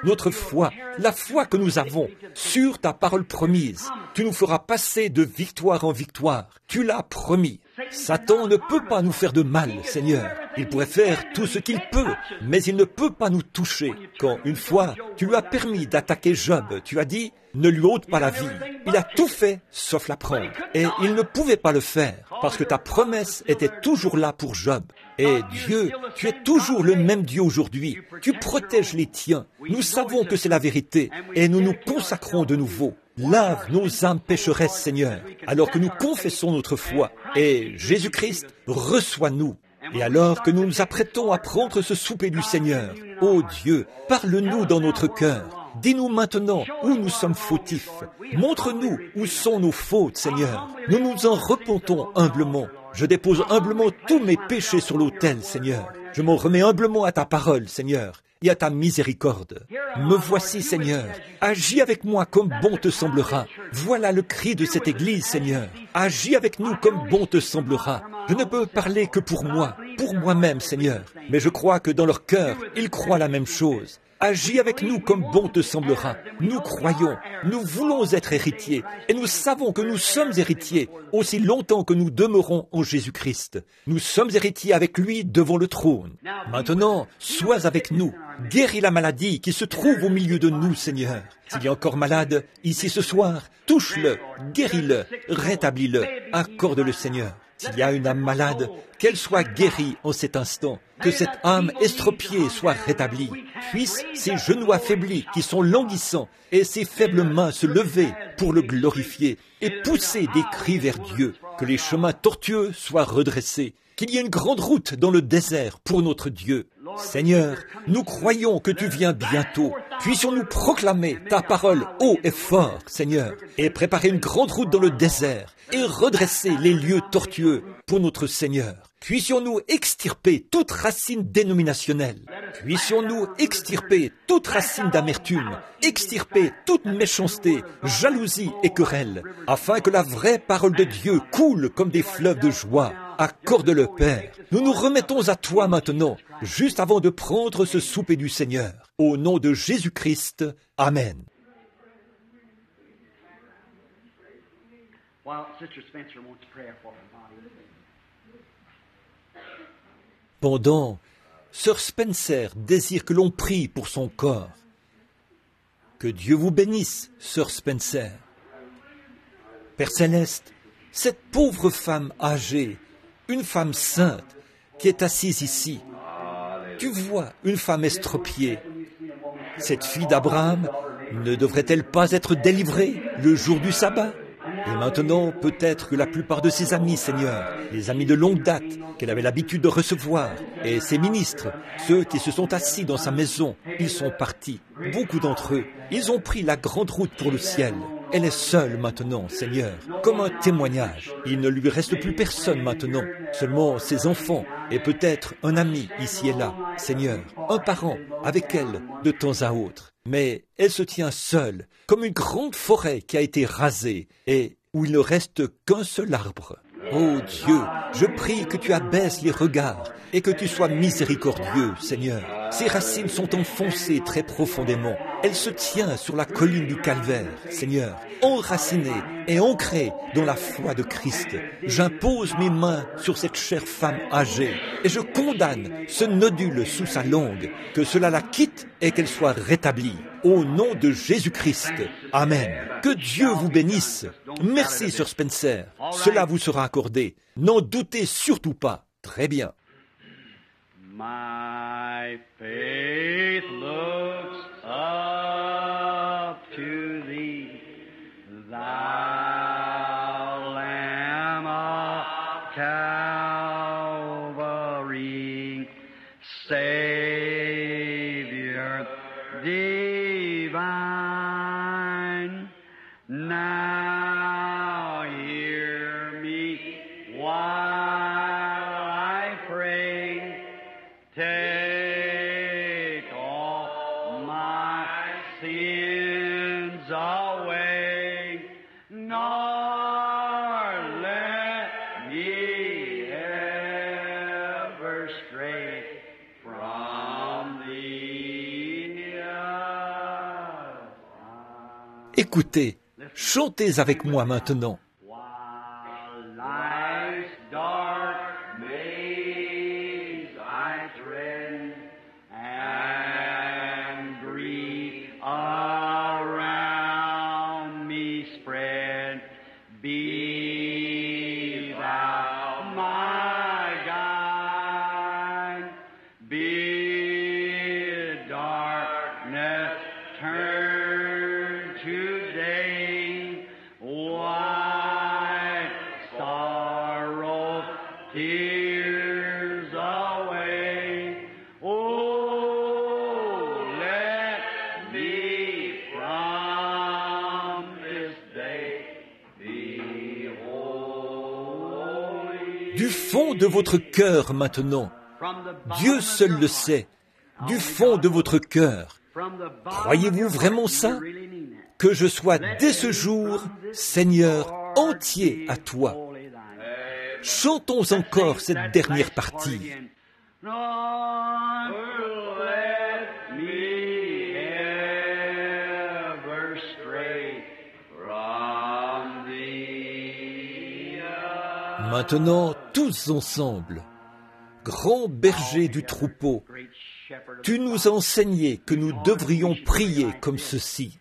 S1: notre foi, la foi que nous avons sur ta parole promise, tu nous feras passer de victoire en victoire. Tu l'as promis. Satan ne peut pas nous faire de mal, Seigneur. Il pourrait faire tout ce qu'il peut, mais il ne peut pas nous toucher. Quand, une fois, tu lui as permis d'attaquer Job, tu as dit, ne lui ôte pas la vie. Il a tout fait, sauf la prendre. Et il ne pouvait pas le faire, parce que ta promesse était toujours là pour Job. Et Dieu, tu es toujours le même Dieu aujourd'hui. Tu protèges les tiens. Nous savons que c'est la vérité, et nous nous consacrons de nouveau. Lave nos âmes pécheresses, Seigneur, alors que nous confessons notre foi. Et Jésus-Christ, reçois-nous. Et alors que nous nous apprêtons à prendre ce souper du Seigneur, ô Dieu, parle-nous dans notre cœur. Dis-nous maintenant où nous sommes fautifs. Montre-nous où sont nos fautes, Seigneur. Nous nous en repentons humblement. Je dépose humblement tous mes péchés sur l'autel, Seigneur. Je m'en remets humblement à ta parole, Seigneur, et à ta miséricorde. Me voici, Seigneur. Agis avec moi comme bon te semblera. Voilà le cri de cette Église, Seigneur. Agis avec nous comme bon te semblera. Je ne peux parler que pour moi, pour moi-même, Seigneur. Mais je crois que dans leur cœur, ils croient la même chose. Agis avec nous comme bon te semblera. Nous croyons, nous voulons être héritiers, et nous savons que nous sommes héritiers aussi longtemps que nous demeurons en Jésus-Christ. Nous sommes héritiers avec lui devant le trône. Maintenant, sois avec nous. Guéris la maladie qui se trouve au milieu de nous, Seigneur. S'il est encore malade, ici ce soir, touche-le, guéris-le, rétablis-le, accorde-le, Seigneur. S'il y a une âme malade, qu'elle soit guérie en cet instant, que cette âme estropiée soit rétablie. Puissent ces genoux affaiblis qui sont languissants et ces faibles mains se lever pour le glorifier et pousser des cris vers Dieu, que les chemins tortueux soient redressés, qu'il y ait une grande route dans le désert pour notre Dieu. Seigneur, nous croyons que tu viens bientôt. Puissions-nous proclamer ta parole haut et fort, Seigneur, et préparer une grande route dans le désert et redresser les lieux tortueux pour notre Seigneur. Puissions-nous extirper toute racine dénominationnelle. Puissions-nous extirper toute racine d'amertume, extirper toute méchanceté, jalousie et querelle, afin que la vraie parole de Dieu coule comme des fleuves de joie. Accorde-le, Père. Nous nous remettons à toi maintenant, juste avant de prendre ce souper du Seigneur. Au nom de Jésus-Christ, Amen. Pendant, Sœur Spencer désire que l'on prie pour son corps. Que Dieu vous bénisse, Sœur Spencer. Père Céleste, cette pauvre femme âgée, une femme sainte, qui est assise ici, tu vois une femme estropiée. Cette fille d'Abraham ne devrait-elle pas être délivrée le jour du sabbat? Et maintenant, peut-être que la plupart de ses amis, Seigneur, les amis de longue date, qu'elle avait l'habitude de recevoir, et ses ministres, ceux qui se sont assis dans sa maison, ils sont partis. Beaucoup d'entre eux, ils ont pris la grande route pour le ciel. Elle est seule maintenant, Seigneur, comme un témoignage. Il ne lui reste plus personne maintenant, seulement ses enfants, et peut-être un ami ici et là, Seigneur, un parent avec elle de temps à autre. Mais elle se tient seule, comme une grande forêt qui a été rasée, et où il ne reste qu'un seul arbre. Oh Dieu, je prie que tu abaisses les regards et que tu sois miséricordieux, Seigneur. Ses racines sont enfoncées très profondément. Elle se tient sur la colline du Calvaire, Seigneur, enracinée et ancrée dans la foi de Christ. J'impose mes mains sur cette chère femme âgée et je condamne ce nodule sous sa langue, que cela la quitte et qu'elle soit rétablie. Au nom de Jésus-Christ. Amen. Que Dieu vous bénisse. Merci, Sœur Spencer. Cela vous sera accordé. N'en doutez surtout pas. Très bien.
S2: My faith looks up to thee, thou Lamb of Calvary, Savior divine. Now hear me while I pray. Take all my sins away, nor let me ever stray from thee.
S1: Écoutez, chantez avec moi maintenant.
S2: While life's dark maze I tread, and grief around me spread, be thou my guide, bid darkness turn to day, wipe sorrow, tears away. Oh, let me from this day be holy.
S1: Du fond de votre cœur maintenant, Dieu seul le sait, du fond de votre cœur, croyez-vous vraiment ça? Que je sois dès ce jour, Seigneur, entier à toi. Chantons encore cette dernière partie.
S2: Lord, let me ever stray from thee.
S1: Maintenant, tous ensemble, grand berger du troupeau, tu nous as enseigné que nous devrions prier comme ceci.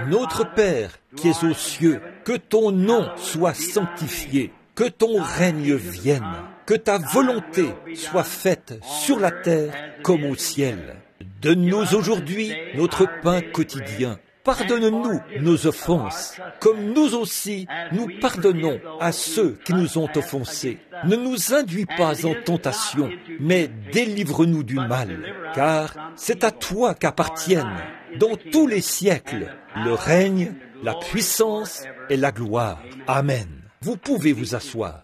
S1: Notre Père qui es aux cieux, que ton nom soit sanctifié, que ton règne vienne, que ta volonté soit faite sur la terre comme au ciel. Donne-nous aujourd'hui notre pain quotidien. Pardonne-nous nos offenses, comme nous aussi nous pardonnons à ceux qui nous ont offensés. Ne nous induis pas en tentation, mais délivre-nous du mal, car c'est à toi qu'appartiennent, dans tous les siècles, le règne, la puissance et la gloire. Amen. Vous pouvez vous asseoir.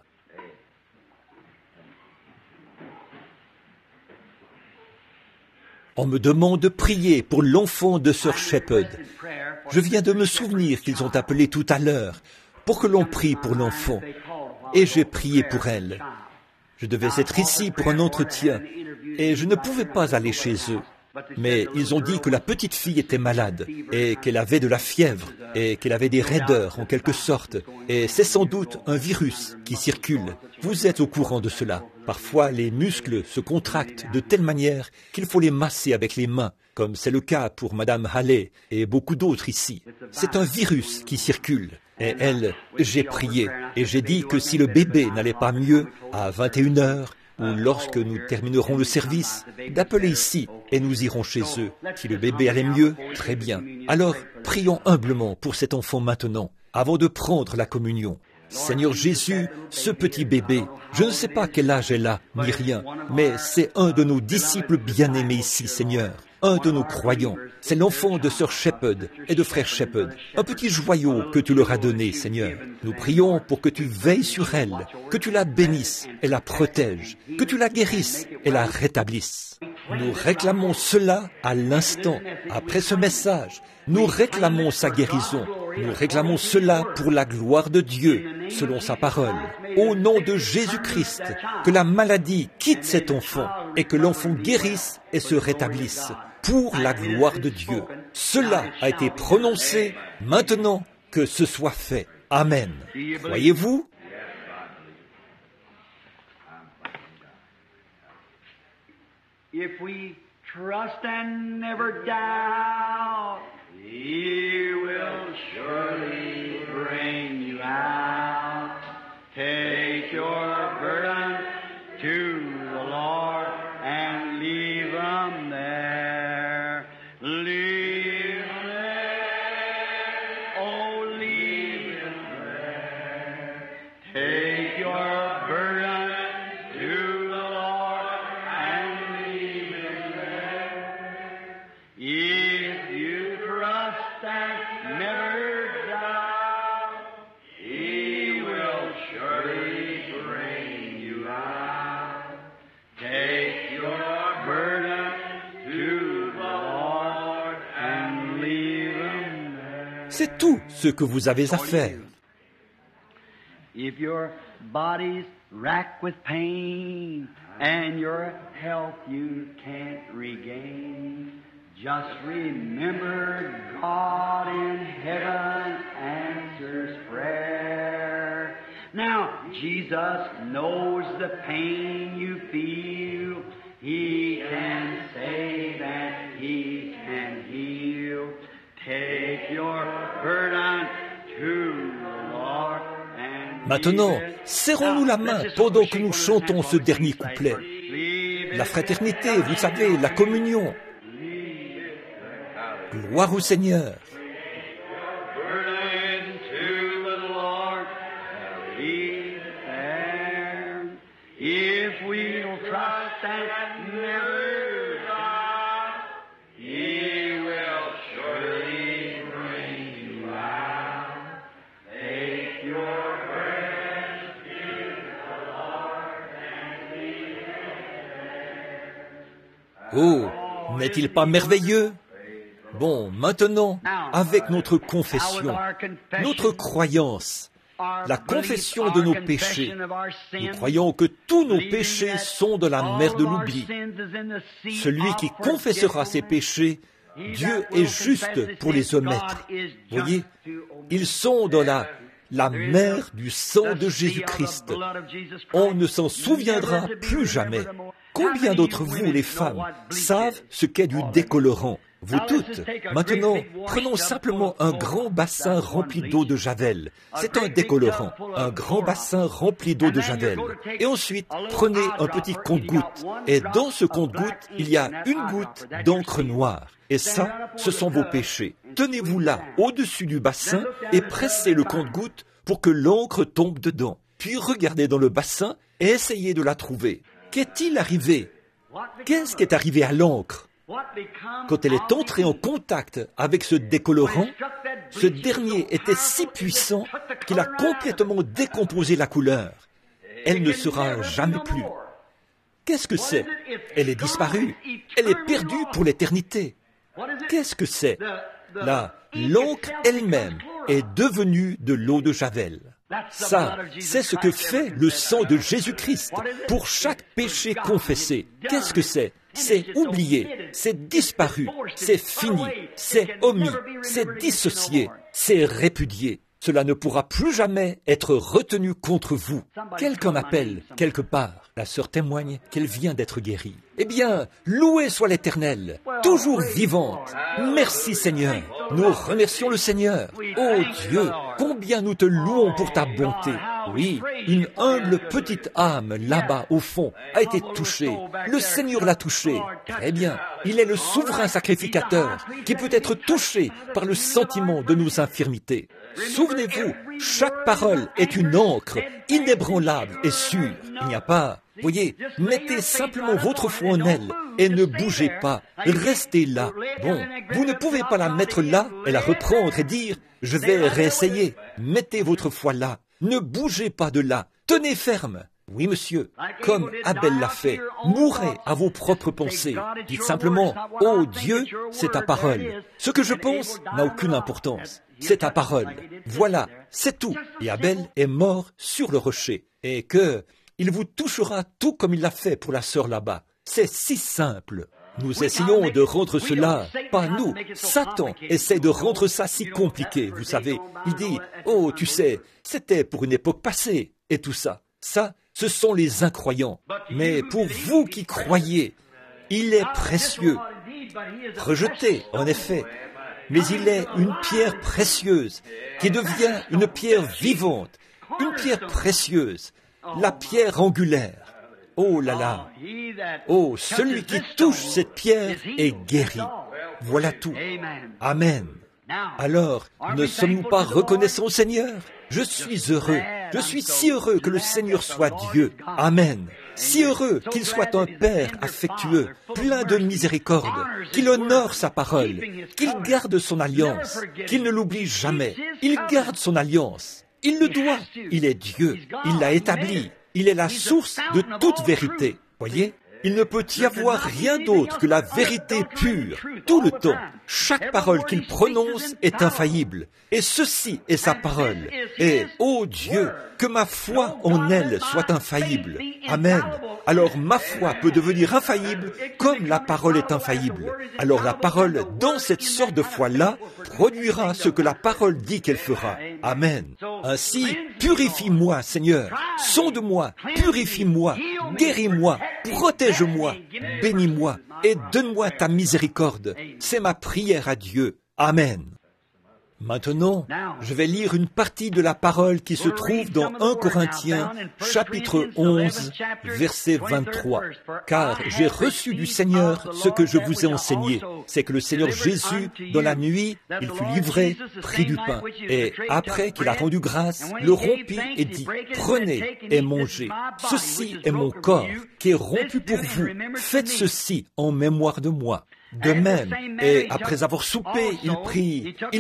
S1: On me demande de prier pour l'enfant de Sir Shepherd. Je viens de me souvenir qu'ils ont appelé tout à l'heure pour que l'on prie pour l'enfant. Et j'ai prié pour elle. Je devais être ici pour un entretien et je ne pouvais pas aller chez eux. Mais ils ont dit que la petite fille était malade et qu'elle avait de la fièvre et qu'elle avait des raideurs en quelque sorte. Et c'est sans doute un virus qui circule. Vous êtes au courant de cela. Parfois, les muscles se contractent de telle manière qu'il faut les masser avec les mains, comme c'est le cas pour Madame Halley et beaucoup d'autres ici. C'est un virus qui circule. Et elle, j'ai prié et j'ai dit que si le bébé n'allait pas mieux, à 21h, ou lorsque nous terminerons le service, d'appeler ici et nous irons chez eux. Si le bébé allait mieux, très bien. Alors, prions humblement pour cet enfant maintenant, avant de prendre la communion. Seigneur Jésus, ce petit bébé, je ne sais pas quel âge elle a, ni rien, mais c'est un de nos disciples bien-aimés ici, Seigneur. Un de nos croyants, c'est l'enfant de Sir Shepherd et de frère Shepherd, un petit joyau que tu leur as donné, Seigneur. Nous prions pour que tu veilles sur elle, que tu la bénisses et la protèges, que tu la guérisses et la rétablisses. Nous réclamons cela à l'instant, après ce message. Nous réclamons sa guérison. Nous réclamons cela pour la gloire de Dieu, selon sa parole. Au nom de Jésus-Christ, que la maladie quitte cet enfant et que l'enfant guérisse et se rétablisse. Pour la gloire de Dieu. Cela a été prononcé, maintenant que ce soit fait. Amen. Croyez-vous?
S2: If we trust and never doubt, He will surely bring you out. Take your burden to the Lord and leave them there. Leave them there. Oh, leave them there. Take your burden to the Lord and leave them there. If you trust and never doubt, He will surely bring you out. Take your burden to the Lord and leave them there.
S1: C'est tout ce que vous avez à faire.
S2: If your body's racked with pain and your health you can't regain, just remember God in heaven answers prayer. Now, Jesus knows the pain you feel. He can save and He can heal. Take your burden to the Lord.
S1: Maintenant, serrons-nous la main pendant que nous chantons ce dernier couplet. La fraternité, vous savez, la communion. Gloire au Seigneur. Oh, n'est-il pas merveilleux? Bon, maintenant, avec notre confession, notre croyance, la confession de nos péchés, nous croyons que tous nos péchés sont de la mer de l'oubli. Celui qui confessera ses péchés, Dieu est juste pour les omettre. Voyez, ils sont dans la mer du sang de Jésus-Christ. On ne s'en souviendra plus jamais. Combien d'entre vous, les femmes, savent ce qu'est du décolorant? Vous toutes. Maintenant, prenons simplement un grand bassin rempli d'eau de Javel. C'est un décolorant, un grand bassin rempli d'eau de Javel. Et ensuite, prenez un petit compte-gouttes. Et dans ce compte-gouttes, il y a une goutte d'encre noire. Et ça, ce sont vos péchés. Tenez-vous là, au-dessus du bassin, et pressez le compte-gouttes pour que l'encre tombe dedans. Puis regardez dans le bassin et essayez de la trouver. Qu'est-il arrivé? Qu'est-ce qui est arrivé à l'encre? Quand elle est entrée en contact avec ce décolorant, ce dernier était si puissant qu'il a complètement décomposé la couleur. Elle ne sera jamais plus. Qu'est-ce que c'est? Elle est disparue. Elle est perdue pour l'éternité. Qu'est-ce que c'est? L'encre elle-même est devenue de l'eau de Javel. Ça, c'est ce que fait le sang de Jésus-Christ pour chaque péché confessé. Qu'est-ce que c'est? C'est oublié, c'est disparu, c'est fini, c'est omis, c'est dissocié, c'est répudié. Cela ne pourra plus jamais être retenu contre vous. Quelqu'un appelle quelque part. La sœur témoigne qu'elle vient d'être guérie. Eh bien, loué soit l'Éternel, toujours vivante. Merci Seigneur. Nous remercions le Seigneur. Oh Dieu, combien nous te louons pour ta bonté. Oui, une humble petite âme là-bas au fond a été touchée. Le Seigneur l'a touchée. Très bien, il est le souverain sacrificateur qui peut être touché par le sentiment de nos infirmités. Souvenez-vous, chaque parole est une encre inébranlable et sûre. Il n'y a pas... Voyez, mettez simplement votre foi en elle et ne bougez pas. Restez là. Bon, vous ne pouvez pas la mettre là et la reprendre et dire « Je vais réessayer ». Mettez votre foi là. Ne bougez pas de là. Tenez ferme. Oui, monsieur, comme Abel l'a fait, mourrez à vos propres pensées. Dites simplement « Oh Dieu, c'est ta parole ». Ce que je pense n'a aucune importance. C'est ta parole. Voilà, c'est tout. Et Abel est mort sur le rocher. Et que... il vous touchera tout comme il l'a fait pour la sœur là-bas. C'est si simple. Nous essayons de rendre cela, pas nous. Satan essaie de rendre ça si compliqué, vous savez. Il dit, oh, tu sais, c'était pour une époque passée, et tout ça. Ça, ce sont les incroyants. Mais pour vous qui croyez, il est précieux. Rejeté, en effet. Mais il est une pierre précieuse, qui devient une pierre vivante, une pierre précieuse. La pierre angulaire. Oh là là. Oh, celui qui touche cette pierre est guéri. Voilà tout. Amen. Alors, ne sommes-nous pas reconnaissants au Seigneur? Je suis heureux. Je suis si heureux que le Seigneur soit Dieu. Amen. Si heureux qu'il soit un Père affectueux, plein de miséricorde, qu'il honore sa parole, qu'il garde son alliance, qu'il ne l'oublie jamais. Il garde son alliance. Il le doit. Il est Dieu. Il l'a établi. Il est la source de toute vérité. Voyez, il ne peut y avoir rien d'autre que la vérité pure, tout le temps. Chaque parole qu'il prononce est infaillible. Et ceci est sa parole. Et, ô Dieu, que ma foi en elle soit infaillible. Amen. Alors ma foi peut devenir infaillible comme la parole est infaillible. Alors la parole, dans cette sorte de foi-là, produira ce que la parole dit qu'elle fera. Amen. Ainsi, purifie-moi, Seigneur. Sonde-moi, purifie-moi, guéris-moi, protège-moi, bénis-moi et donne-moi ta miséricorde. C'est ma prière à Dieu. Amen. Maintenant, je vais lire une partie de la parole qui se trouve dans 1 Corinthiens, chapitre 11, verset 23. Car j'ai reçu du Seigneur ce que je vous ai enseigné. C'est que le Seigneur Jésus, dans la nuit, il fut livré, prit du pain. Et après qu'il a rendu grâce, le rompit et dit, prenez et mangez. Ceci est mon corps qui est rompu pour vous. Faites ceci en mémoire de moi. De même, et après avoir soupé, il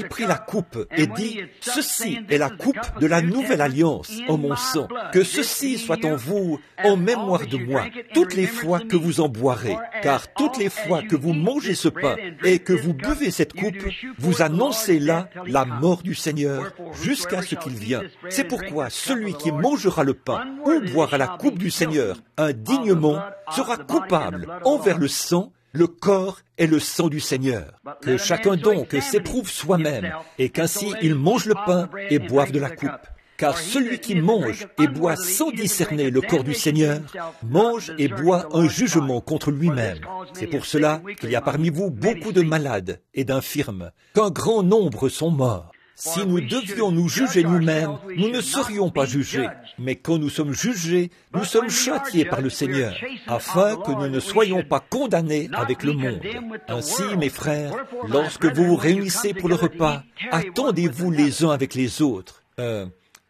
S1: prit la coupe et dit, « Ceci est la coupe de la nouvelle alliance en mon sang. Que ceci soit en vous en mémoire de moi, toutes les fois que vous en boirez. Car toutes les fois que vous mangez ce pain et que vous buvez cette coupe, vous annoncez là la mort du Seigneur jusqu'à ce qu'il vienne. C'est pourquoi celui qui mangera le pain ou boira la coupe du Seigneur indignement sera coupable envers le sang, le corps et le sang du Seigneur. Que chacun donc s'éprouve soi-même, et qu'ainsi il mange le pain et boive de la coupe. Car celui qui mange et boit sans discerner le corps du Seigneur, mange et boit un jugement contre lui-même. C'est pour cela qu'il y a parmi vous beaucoup de malades et d'infirmes, qu'un grand nombre sont morts. Si nous devions nous juger nous-mêmes, nous ne serions pas jugés. Mais quand nous sommes jugés, nous sommes châtiés par le Seigneur, afin que nous ne soyons pas condamnés avec le monde. Ainsi, mes frères, lorsque vous vous réunissez pour le repas, attendez-vous les uns avec les autres.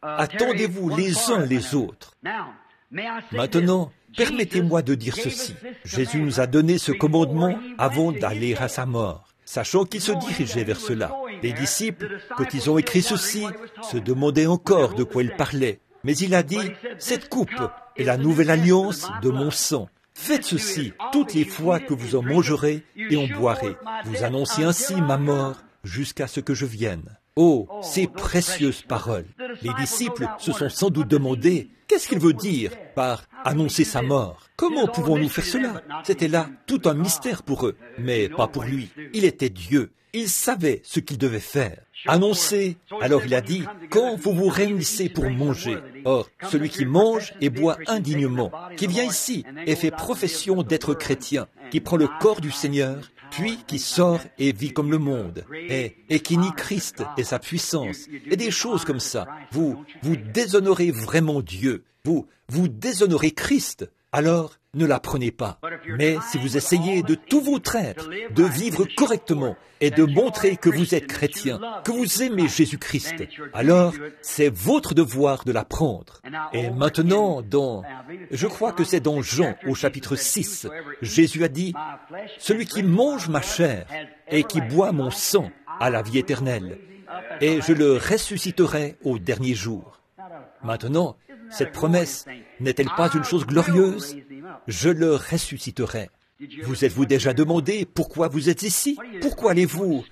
S1: Attendez-vous les uns les autres. Maintenant, permettez-moi de dire ceci. Jésus nous a donné ce commandement avant d'aller à sa mort, sachant qu'il se dirigeait vers cela. Les disciples, quand ils ont écrit ceci, se demandaient encore de quoi il parlait. Mais il a dit, cette coupe est la nouvelle alliance de mon sang. Faites ceci toutes les fois que vous en mangerez et en boirez. Vous annoncez ainsi ma mort jusqu'à ce que je vienne. Oh, ces précieuses paroles. Les disciples se sont sans doute demandé, qu'est-ce qu'il veut dire par annoncer sa mort? Comment pouvons-nous faire cela? C'était là tout un mystère pour eux, mais pas pour lui. Il était Dieu. Il savait ce qu'il devait faire. Annoncer, alors il a dit, quand vous vous réunissez pour manger. Or, celui qui mange et boit indignement, qui vient ici et fait profession d'être chrétien, qui prend le corps du Seigneur, puis qui sort et vit comme le monde, et qui nie Christ et sa puissance, et des choses comme ça. Vous déshonorez vraiment Dieu. Vous déshonorez Christ. Alors, ne la prenez pas. Mais si vous essayez de tout votre être, de vivre correctement et de montrer que vous êtes chrétien, que vous aimez Jésus-Christ, alors c'est votre devoir de la prendre. Et maintenant, je crois que c'est dans Jean au chapitre 6, Jésus a dit, « Celui qui mange ma chair et qui boit mon sang a la vie éternelle, et je le ressusciterai au dernier jour. » Maintenant, cette promesse n'est-elle pas une chose glorieuse? Je le ressusciterai. Vous êtes-vous déjà demandé pourquoi vous êtes ici? Pourquoi allez-vous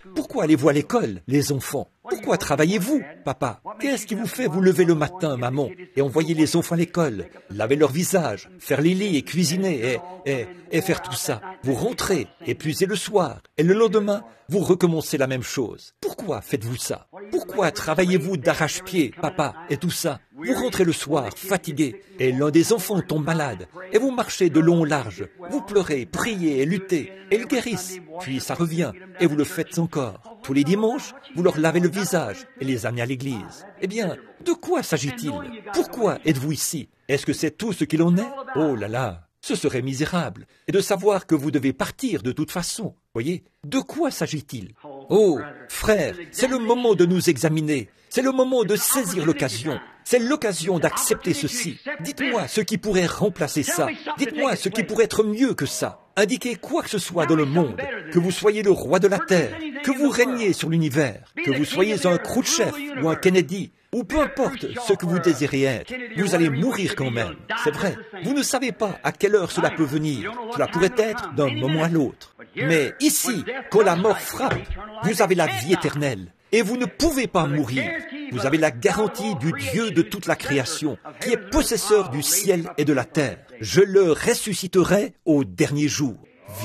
S1: à l'école, les enfants? Pourquoi travaillez-vous, papa? Qu'est-ce qui vous fait vous lever le matin, maman, et envoyer les enfants à l'école, laver leur visage, faire les lits et cuisiner, et faire tout ça? Vous rentrez, épuisez le soir, et le lendemain, vous recommencez la même chose. Pourquoi faites-vous ça? Pourquoi travaillez-vous d'arrache-pied, papa, et tout ça? Vous rentrez le soir, fatigué, et l'un des enfants tombe malade, et vous marchez de long en large. Vous pleurez, priez et luttez, et ils guérissent. Puis ça revient, et vous le faites encore. Tous les dimanches, vous leur lavez le visage et les amenez à l'église. Eh bien, de quoi s'agit-il? Pourquoi êtes-vous ici? Est-ce que c'est tout ce qu'il en est? Oh là là, ce serait misérable. Et de savoir que vous devez partir de toute façon. Voyez, de quoi s'agit-il? Oh, frère, c'est le moment de nous examiner. C'est le moment de saisir l'occasion. C'est l'occasion d'accepter ceci. Dites-moi ce qui pourrait remplacer ça. Dites-moi ce qui pourrait être mieux que ça. Indiquez quoi que ce soit dans le monde. Que vous soyez le roi de la terre. Que vous régniez sur l'univers. Que vous soyez un Khrouchtchev ou un Kennedy. Ou peu importe ce que vous désirez être. Vous allez mourir quand même. C'est vrai. Vous ne savez pas à quelle heure cela peut venir. Cela pourrait être d'un moment à l'autre. Mais ici, quand la mort frappe, vous avez la vie éternelle. Et vous ne pouvez pas mourir. Vous avez la garantie du Dieu de toute la création, qui est possesseur du ciel et de la terre. Je le ressusciterai au dernier jour.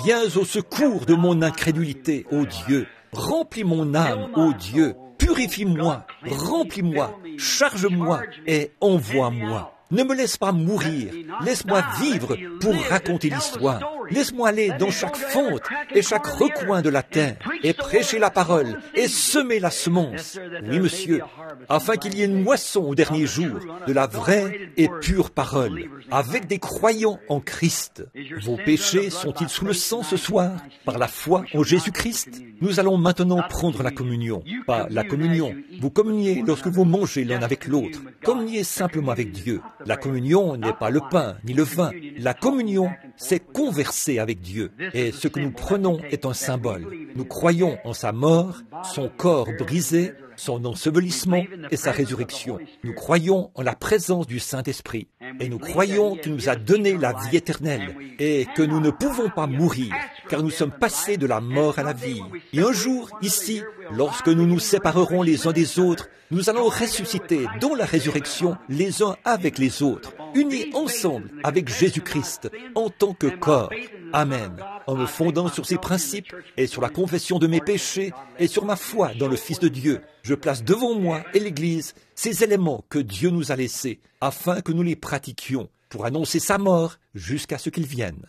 S1: Viens au secours de mon incrédulité, ô Dieu. Remplis mon âme, ô Dieu. Purifie-moi, remplis-moi, charge-moi et envoie-moi. Ne me laisse pas mourir, laisse-moi vivre pour raconter l'histoire. Laisse-moi aller dans chaque fente et chaque recoin de la terre et prêcher la parole et semer la semence. Oui, monsieur, afin qu'il y ait une moisson au dernier jour de la vraie et pure parole, avec des croyants en Christ. Vos péchés sont-ils sous le sang ce soir, par la foi en Jésus-Christ? Nous allons maintenant prendre la communion. Pas la communion. Vous communiez lorsque vous mangez l'un avec l'autre. Communiez simplement avec Dieu. La communion n'est pas le pain ni le vin. La communion, c'est converser avec Dieu. Et ce que nous prenons est un symbole. Nous croyons en sa mort, son corps brisé, son ensevelissement et sa résurrection. Nous croyons en la présence du Saint-Esprit. Et nous croyons qu'il nous a donné la vie éternelle et que nous ne pouvons pas mourir, car nous sommes passés de la mort à la vie. Et un jour, ici, lorsque nous nous séparerons les uns des autres, nous allons ressusciter dans la résurrection les uns avec les autres, unis ensemble avec Jésus-Christ en tant que corps. Amen. En me fondant sur ces principes et sur la confession de mes péchés et sur ma foi dans le Fils de Dieu, je place devant moi et l'Église ces éléments que Dieu nous a laissés afin que nous les pratiquions pour annoncer sa mort jusqu'à ce qu'il vienne.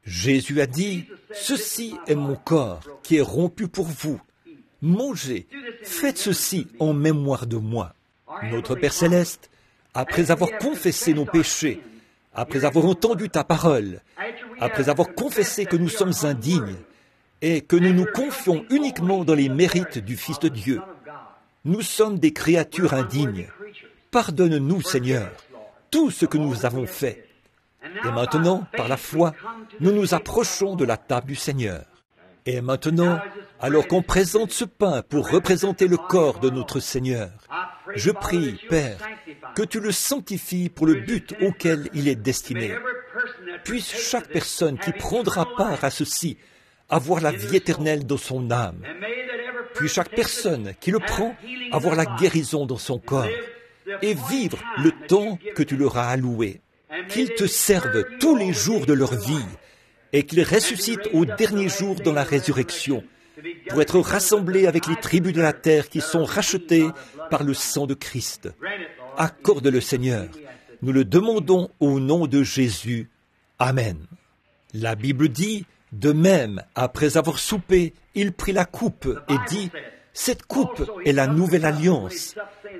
S1: Jésus a dit, « Ceci est mon corps qui est rompu pour vous. Mangez, faites ceci en mémoire de moi. » Notre Père Céleste, après avoir confessé nos péchés, après avoir entendu ta parole, après avoir confessé que nous sommes indignes et que nous nous confions uniquement dans les mérites du Fils de Dieu, nous sommes des créatures indignes. Pardonne-nous, Seigneur, tout ce que nous avons fait. Et maintenant, par la foi, nous nous approchons de la table du Seigneur. Et maintenant, alors qu'on présente ce pain pour représenter le corps de notre Seigneur, je prie, Père, que tu le sanctifies pour le but auquel il est destiné. Puisse chaque personne qui prendra part à ceci avoir la vie éternelle dans son âme. Puis chaque personne qui le prend avoir la guérison dans son corps et vivre le temps que tu leur as alloué. Qu'ils te servent tous les jours de leur vie et qu'ils ressuscitent au dernier jour dans la résurrection pour être rassemblés avec les tribus de la terre qui sont rachetées par le sang de Christ. Accorde-le, Seigneur. Nous le demandons au nom de Jésus. Amen. La Bible dit, de même, après avoir soupé, il prit la coupe et dit, « Cette coupe est la nouvelle alliance.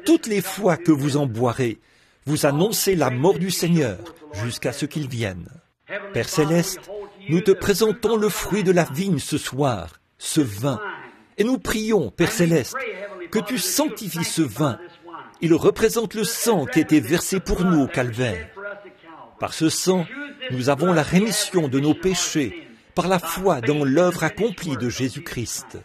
S1: Toutes les fois que vous en boirez, vous annoncez la mort du Seigneur jusqu'à ce qu'il vienne. » Père Céleste, nous te présentons le fruit de la vigne ce soir, ce vin. Et nous prions, Père Céleste, que tu sanctifies ce vin. Il représente le sang qui a été versé pour nous au calvaire. Par ce sang, nous avons la rémission de nos péchés par la foi dans l'œuvre accomplie de Jésus-Christ.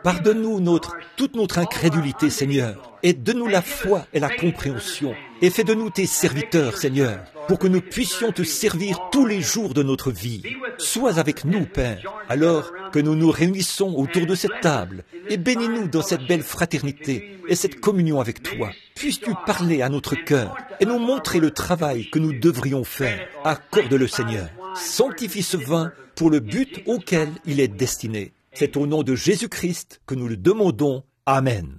S1: Pardonne-nous toute notre incrédulité, Seigneur, et donne-nous la foi et la compréhension, et fais de nous tes serviteurs, Seigneur, pour que nous puissions te servir tous les jours de notre vie. Sois avec nous, Père, alors que nous nous réunissons autour de cette table, et bénis-nous dans cette belle fraternité et cette communion avec toi. Puisses-tu parler à notre cœur et nous montrer le travail que nous devrions faire. Accorde-le, Seigneur. Sanctifie ce vin pour le but auquel il est destiné. C'est au nom de Jésus-Christ que nous le demandons. Amen.